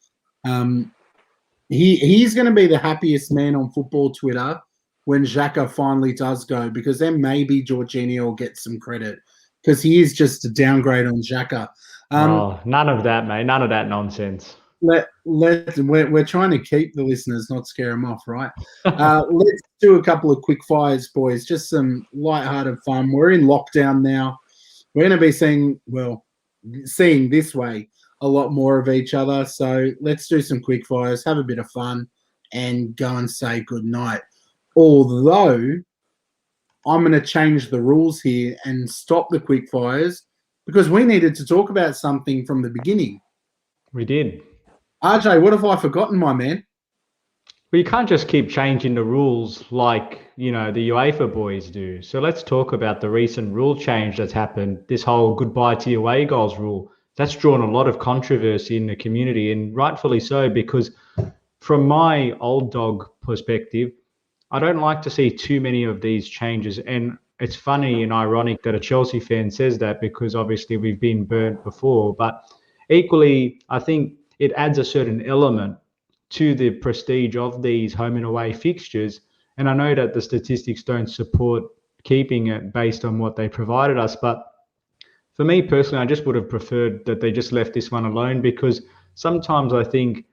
[SPEAKER 3] He's going to be the happiest man on football Twitter when Xhaka finally does go, because then maybe Jorginho will get some credit because he is just a downgrade on Xhaka.
[SPEAKER 1] None of that, mate. None of that nonsense.
[SPEAKER 3] We're trying to keep the listeners, not scare them off, right? Let's do a couple of quick fires, boys. Just some lighthearted fun. We're in lockdown now. We're going to be seeing this way a lot more of each other. So let's do some quick fires, have a bit of fun, and go and say good night. Although I'm going to change the rules here and stop the quick fires because we needed to talk about something from the beginning.
[SPEAKER 1] We did.
[SPEAKER 3] RJ, what have I forgotten, my man?
[SPEAKER 1] Well, you can't just keep changing the rules like, the UEFA boys do. So let's talk about the recent rule change that's happened, this whole goodbye to away goals rule. That's drawn a lot of controversy in the community, and rightfully so, because from my old dog perspective, I don't like to see too many of these changes. And it's funny and ironic that a Chelsea fan says that because obviously we've been burnt before. But equally, I think it adds a certain element to the prestige of these home and away fixtures. And I know that the statistics don't support keeping it based on what they provided us. But for me personally, I just would have preferred that they just left this one alone, because sometimes I think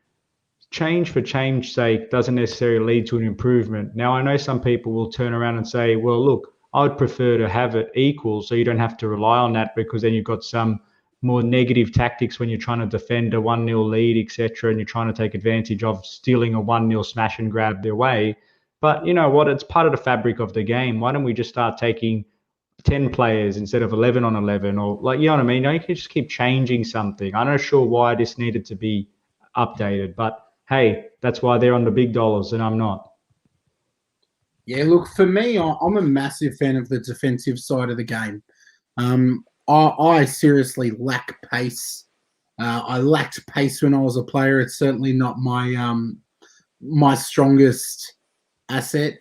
[SPEAKER 1] change for change's sake doesn't necessarily lead to an improvement. Now, I know some people will turn around and say, well, look, I would prefer to have it equal so you don't have to rely on that, because then you've got some more negative tactics when you're trying to defend a 1-0 lead, etc., and you're trying to take advantage of stealing a 1-0 smash and grab their way. But you know what? It's part of the fabric of the game. Why don't we just start taking 10 players instead of 11 on 11? Or you know what I mean? You can just keep changing something. I'm not sure why this needed to be updated, but hey, that's why they're on the big dollars and I'm not.
[SPEAKER 3] Yeah, look, for me, I'm a massive fan of the defensive side of the game. I seriously lack pace. I lacked pace when I was a player. It's certainly not my strongest asset.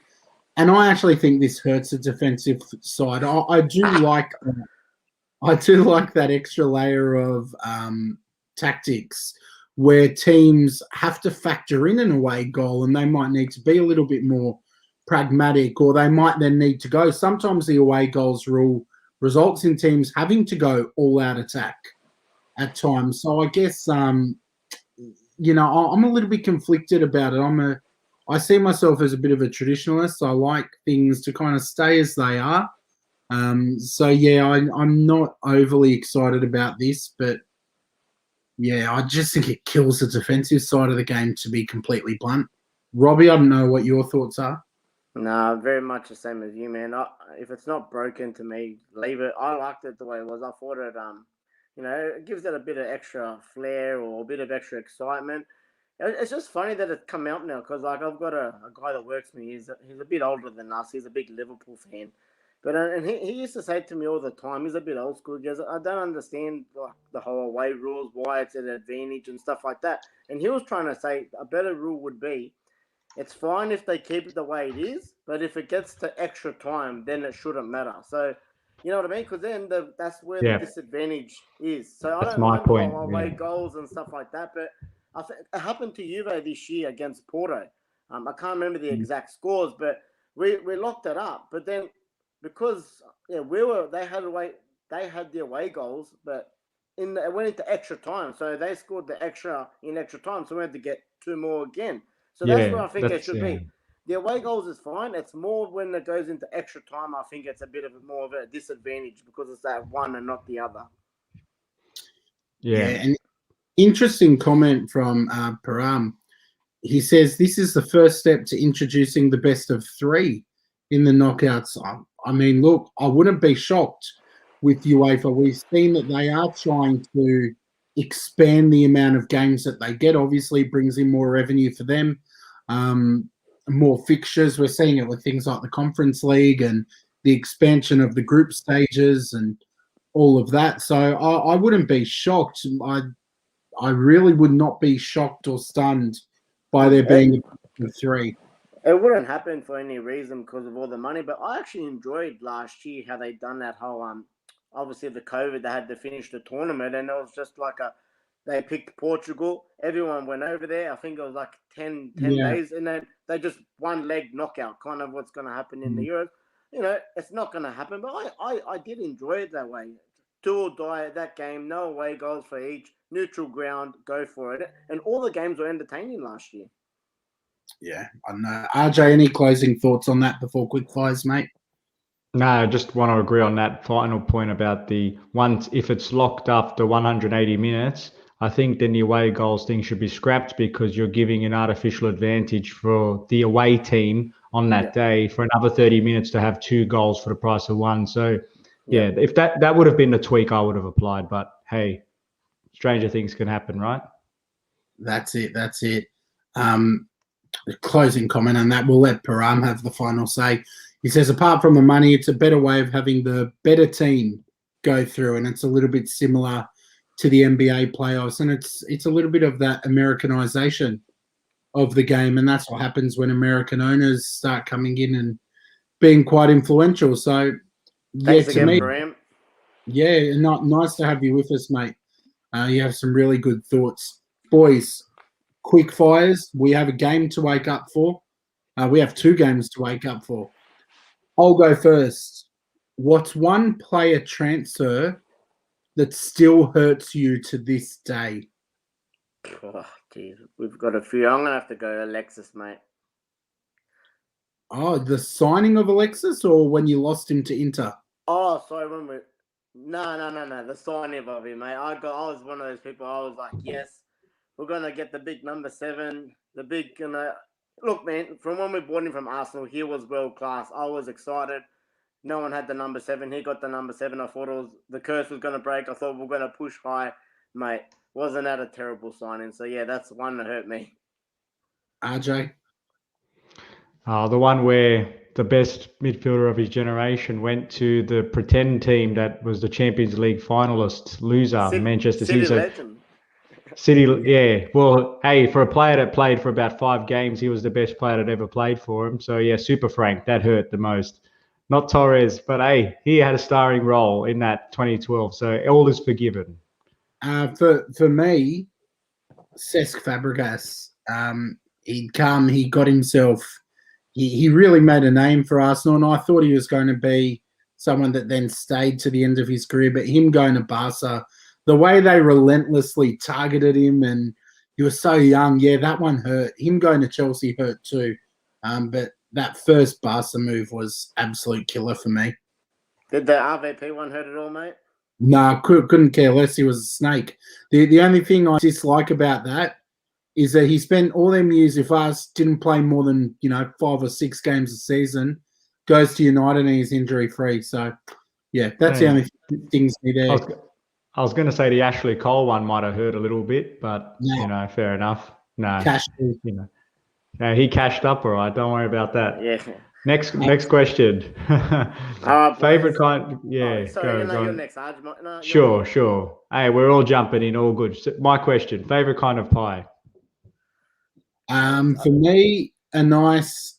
[SPEAKER 3] And I actually think this hurts the defensive side. I do like that extra layer of tactics where teams have to factor in an away goal and they might need to be a little bit more pragmatic, or they might then need to go. Sometimes the away goals rule results in teams having to go all-out attack at times. So I guess, I'm a little bit conflicted about it. I see myself as a bit of a traditionalist. I like things to kind of stay as they are. I'm not overly excited about this, but yeah, I just think it kills the defensive side of the game, to be completely blunt. Robbie, I don't know what your thoughts are.
[SPEAKER 2] No, very much the same as you, man. If it's not broken, to me, leave it. I liked it the way it was. I thought it, it gives it a bit of extra flair or a bit of extra excitement. It's just funny that it's come out now because, like, I've got a guy that works with me. He's a bit older than us. He's a big Liverpool fan. But and he used to say to me all the time, he's a bit old school. He goes, I don't understand like the whole away rules, why it's an advantage and stuff like that. And he was trying to say a better rule would be, it's fine if they keep it the way it is, but if it gets to extra time, then it shouldn't matter. So, you know what I mean? Because then that's where the disadvantage is. So I don't mind away goals and stuff like that, but I think it happened to Juve this year against Porto. I can't remember the exact scores, but we locked it up. But then because they had the away goals, but it went into extra time, so they scored the extra in extra time, so we had to get 2 more again. So that's where I think it should be. The away goals is fine. It's more when it goes into extra time, I think it's a bit of more of a disadvantage because it's that one and not the other.
[SPEAKER 3] Yeah, and interesting comment from Param. He says this is the first step to introducing the best of 3 in the knockouts. I mean, look, I wouldn't be shocked with UEFA. We've seen that they are trying to expand the amount of games that they get. Obviously, it brings in more revenue for them, more fixtures. We're seeing it with things like the Conference League and the expansion of the group stages and all of that. So I wouldn't be shocked. I really would not be shocked or stunned by there being a 3.
[SPEAKER 2] It wouldn't happen for any reason because of all the money, but I actually enjoyed last year how they done that whole obviously the COVID, they had to finish the tournament, and it was just like they picked Portugal. Everyone went over there. I think it was like 10 days, and then they just one leg knockout, kind of what's going to happen in the Euros. You know, it's not going to happen, but I did enjoy it that way. Do or die at that game, no away goals for each, neutral ground, go for it. And all the games were entertaining last year.
[SPEAKER 3] Yeah, I know. RJ, any closing thoughts on that before quick fires, mate?
[SPEAKER 1] No, I just want to agree on that final point about if it's locked after 180 minutes, I think then the away goals thing should be scrapped because you're giving an artificial advantage for the away team on that day for another 30 minutes to have 2 goals for the price of 1. So, if that would have been the tweak I would have applied. But, hey, stranger things can happen, right?
[SPEAKER 3] That's it. Closing comment on that. We'll let Param have the final say. He says, apart from the money, it's a better way of having the better team go through, and it's a little bit similar to the NBA playoffs, and it's a little bit of that Americanization of the game, and that's what happens when American owners start coming in and being quite influential. So,
[SPEAKER 2] thanks again, Param.
[SPEAKER 3] Yeah, nice to have you with us, mate. You have some really good thoughts. Boys, quick fires. We have a game to wake up for. We have 2 games to wake up for. I'll go first. What's one player transfer that still hurts you to this day?
[SPEAKER 2] Oh, geez. We've got a few. I'm going to have to go Alexis, mate.
[SPEAKER 3] Oh, the signing of Alexis or when you lost him to Inter?
[SPEAKER 2] Oh, sorry. No. The signing of him, mate. I was one of those people. I was like, yes, we're going to get the big number 7. The big, look, man, from when we bought him from Arsenal, he was world class. I was excited. No one had the number 7. He got the number 7. I thought the curse was going to break. I thought we were going to push high. Mate, wasn't that a terrible signing? So, yeah, that's one that hurt me.
[SPEAKER 3] RJ?
[SPEAKER 1] The one where the best midfielder of his generation went to the pretend team that was the Champions League finalist, loser, Manchester City.
[SPEAKER 2] Legend.
[SPEAKER 1] City, yeah. Well, hey, for a player that played for about 5 games, he was the best player that ever played for him. So, yeah, Super Frank, that hurt the most. Not Torres, but, hey, he had a starring role in that 2012. So, all is forgiven.
[SPEAKER 3] For me, Cesc Fabregas. He'd come, he got himself, he really made a name for Arsenal, and I thought he was going to be someone that then stayed to the end of his career. But him going to Barca, the way they relentlessly targeted him, and he was so young, yeah, that one hurt. Him going to Chelsea hurt too. But that first Barca move was absolute killer for me.
[SPEAKER 2] Did the RVP one hurt at all, mate?
[SPEAKER 3] No, couldn't care less. He was a snake. The only thing I dislike about that is that he spent all them years with us, didn't play more than 5 or 6 games a season, goes to United and he's injury free. So yeah, that's the only things me there.
[SPEAKER 1] I was going to say the Ashley Cole one might have hurt a little bit, but fair enough. No, no, he cashed up all right. Don't worry about that.
[SPEAKER 2] Yeah.
[SPEAKER 1] Next question. Favorite kind? Yeah.
[SPEAKER 2] Sorry,
[SPEAKER 1] go
[SPEAKER 2] you're
[SPEAKER 1] on.
[SPEAKER 2] next.
[SPEAKER 1] Sure. Hey, we're all jumping in. All good. So my question: favorite kind of pie?
[SPEAKER 3] For me, a nice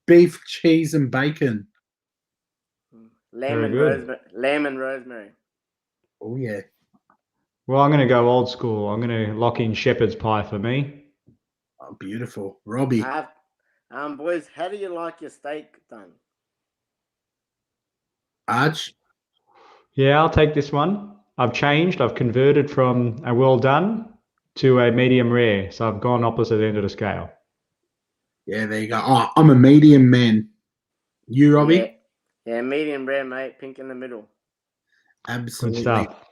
[SPEAKER 3] beef, cheese, and bacon.
[SPEAKER 2] Lamb and rosemary.
[SPEAKER 3] Oh yeah.
[SPEAKER 1] Well, I'm going to go old school. I'm going to lock in shepherd's pie for me.
[SPEAKER 3] Oh, beautiful, Robbie.
[SPEAKER 2] Boys, how do you like your steak done?
[SPEAKER 3] Arch?
[SPEAKER 1] Yeah, I'll take this one. I've changed. I've converted from a well done to a medium rare. So I've gone opposite end of the scale.
[SPEAKER 3] Yeah, there you go. Oh, I'm a medium man. You, Robbie?
[SPEAKER 2] Yeah, medium rare, mate. Pink in the middle.
[SPEAKER 3] Absolutely.
[SPEAKER 1] Good stuff.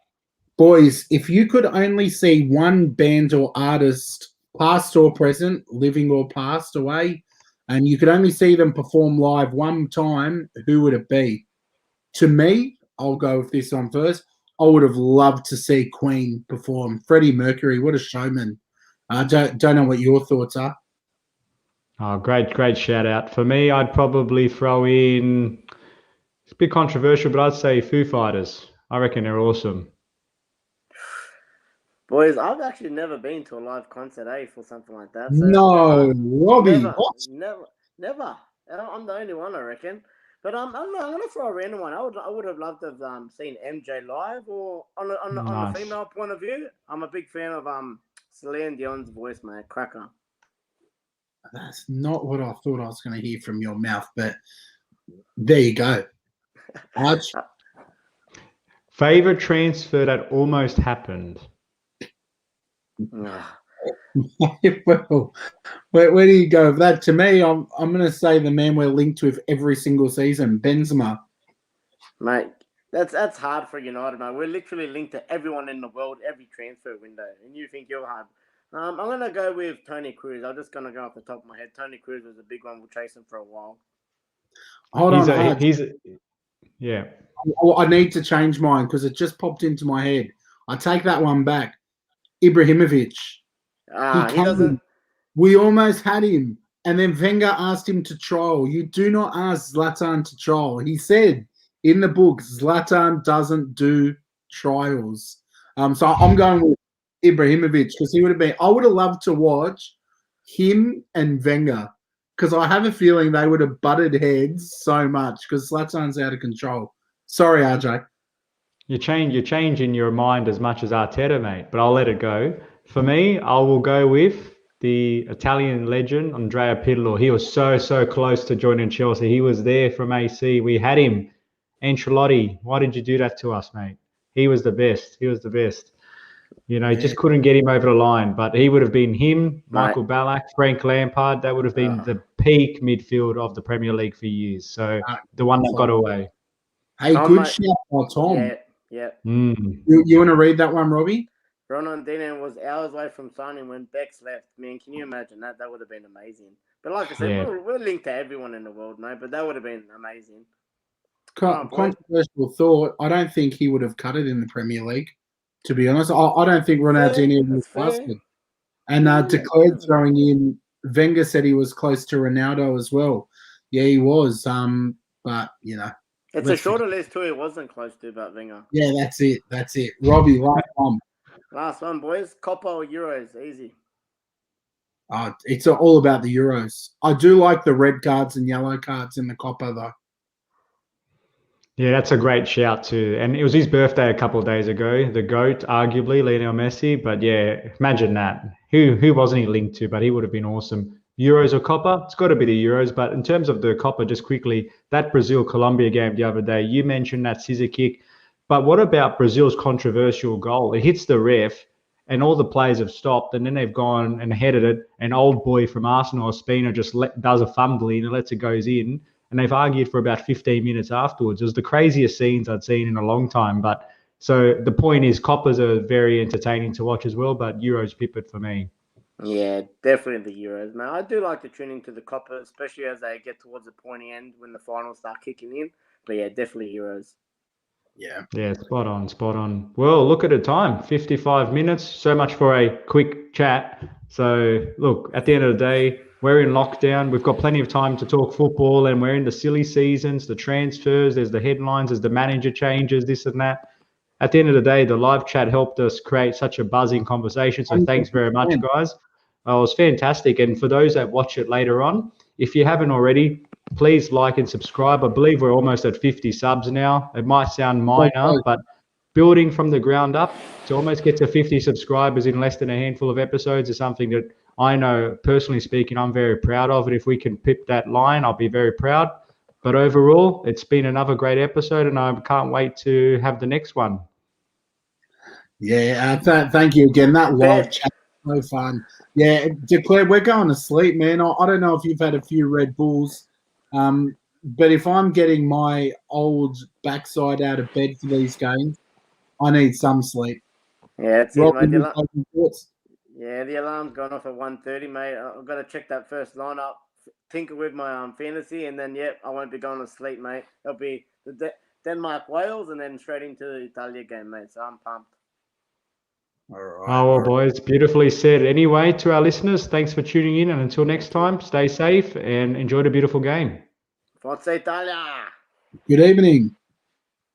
[SPEAKER 3] Boys, if you could only see one band or artist, past or present, living or passed away, and you could only see them perform live one time, who would it be? To me, I'll go with this one first. I would have loved to see Queen perform. Freddie Mercury, what a showman. I don't know what your thoughts are.
[SPEAKER 1] Oh, great shout out. For me, I'd probably throw in, it's a bit controversial, but I'd say Foo Fighters. I reckon they're awesome.
[SPEAKER 2] Boys, I've actually never been to a live concert, for something like that. So
[SPEAKER 3] no, Robbie,
[SPEAKER 2] never. I'm the only one, I reckon. But I'm gonna throw a random one. I would have loved to have seen MJ live, or on the female point of view. I'm a big fan of Celine Dion's voice, mate. Cracker.
[SPEAKER 3] That's not what I thought I was going to hear from your mouth, but there you go. Arch?
[SPEAKER 1] Favorite transfer that almost happened?
[SPEAKER 3] Well, where do you go with that? To me, I'm going to say the man we're linked with every single season, Benzema.
[SPEAKER 2] Mate, that's hard for United, mate. We're literally linked to everyone in the world, every transfer window, and you think you're hard. I'm going to go with Tony Cruz. I'm just going to go off the top of my head. Tony Cruz was a big one. We'll chase him for a while.
[SPEAKER 3] Hold on.
[SPEAKER 1] Yeah.
[SPEAKER 3] I need to change mine because it just popped into my head. I take that one back. Ibrahimovic.
[SPEAKER 2] He doesn't.
[SPEAKER 3] We almost had him, and then Wenger asked him to trial. You do not ask Zlatan to trial. He said in the book, Zlatan doesn't do trials. So I'm going with Ibrahimovic because he would have been. I would have loved to watch him and Wenger because I have a feeling they would have butted heads so much because Zlatan's out of control. Sorry, RJ.
[SPEAKER 1] You're changing your mind as much as Arteta, mate, but I'll let it go. For me, I will go with the Italian legend, Andrea Pirlo. He was so close to joining Chelsea. He was there from AC. We had him. Ancelotti, why did you do that to us, mate? He was the best. Just couldn't get him over the line. But he would have been him, Michael Ballack, Frank Lampard. That would have been the peak midfield of the Premier League for years. So the one that got away.
[SPEAKER 3] Hey, good shout by Tom.
[SPEAKER 2] Yeah.
[SPEAKER 3] You want to read that one, Robbie?
[SPEAKER 2] Ronaldinho was hours away from signing when Bex left. Man, can you imagine that? That would have been amazing. But like I said, we're linked to everyone in the world, mate. But that would have been amazing.
[SPEAKER 3] Controversial thought. I don't think he would have cut it in the Premier League, to be honest. I don't think Ronaldinho was busted. And declared throwing in, Wenger said he was close to Ronaldo as well. Yeah, he was. But,
[SPEAKER 2] it's a shorter list too. He wasn't close to, but Wenger.
[SPEAKER 3] Yeah, that's it. Robbie, last one.
[SPEAKER 2] Last one, boys. Copa or Euros? Easy.
[SPEAKER 3] It's all about the Euros. I do like the red cards and yellow cards in the Copa, though.
[SPEAKER 1] Yeah, that's a great shout too. And it was his birthday a couple of days ago. The GOAT, arguably, Lionel Messi. But yeah, imagine that. Who wasn't he linked to? But he would have been awesome. Euros or Copa? It's got to be the Euros. But in terms of the Copa, just quickly, that Brazil-Colombia game the other day, you mentioned that scissor kick. But what about Brazil's controversial goal? It hits the ref, and all the players have stopped, and then they've gone and headed it. An old boy from Arsenal, Ospina, just does a fumbling and lets it goes in, and they've argued for about 15 minutes afterwards. It was the craziest scenes I'd seen in a long time. But so the point is, Coppers are very entertaining to watch as well, but Euros pip it for me.
[SPEAKER 2] Yeah, definitely the Euros, man. I do like to tune into the Copa, especially as they get towards the pointy end when the finals start kicking in. But yeah, definitely Euros.
[SPEAKER 1] Yeah, spot on, spot on. Well, look at the time, 55 minutes. So much for a quick chat. So, look, at the end of the day, we're in lockdown. We've got plenty of time to talk football, and we're in the silly seasons, the transfers, there's the headlines, there's the manager changes, this and that. At the end of the day, the live chat helped us create such a buzzing conversation. So thanks very much, guys. It was fantastic. And for those that watch it later on, if you haven't already, please like and subscribe. I believe we're almost at 50 subs now. It might sound minor, but building from the ground up to almost get to 50 subscribers in less than a handful of episodes is something that I know, personally speaking, I'm very proud of. And if we can pip that line, I'll be very proud. But overall, it's been another great episode, and I can't wait to have the next one.
[SPEAKER 3] Yeah, thank you again. That live chat was so fun. Yeah, Declare, we're going to sleep, man. I don't know if you've had a few Red Bulls, but if I'm getting my old backside out of bed for these games, I need some sleep.
[SPEAKER 2] Yeah, that's
[SPEAKER 3] Robin,
[SPEAKER 2] it, mate. Yeah, the alarm's gone off at 1:30, mate. I've got to check that first lineup, tinker with my fantasy, and then, I won't be going to sleep, mate. It'll be the Denmark-Wales and then straight into the Italia game, mate. So I'm pumped.
[SPEAKER 3] All right.
[SPEAKER 1] Oh, well, boys, beautifully said. Anyway, to our listeners, thanks for tuning in. And until next time, stay safe and enjoy the beautiful game.
[SPEAKER 2] Forza Italia!
[SPEAKER 3] Good evening.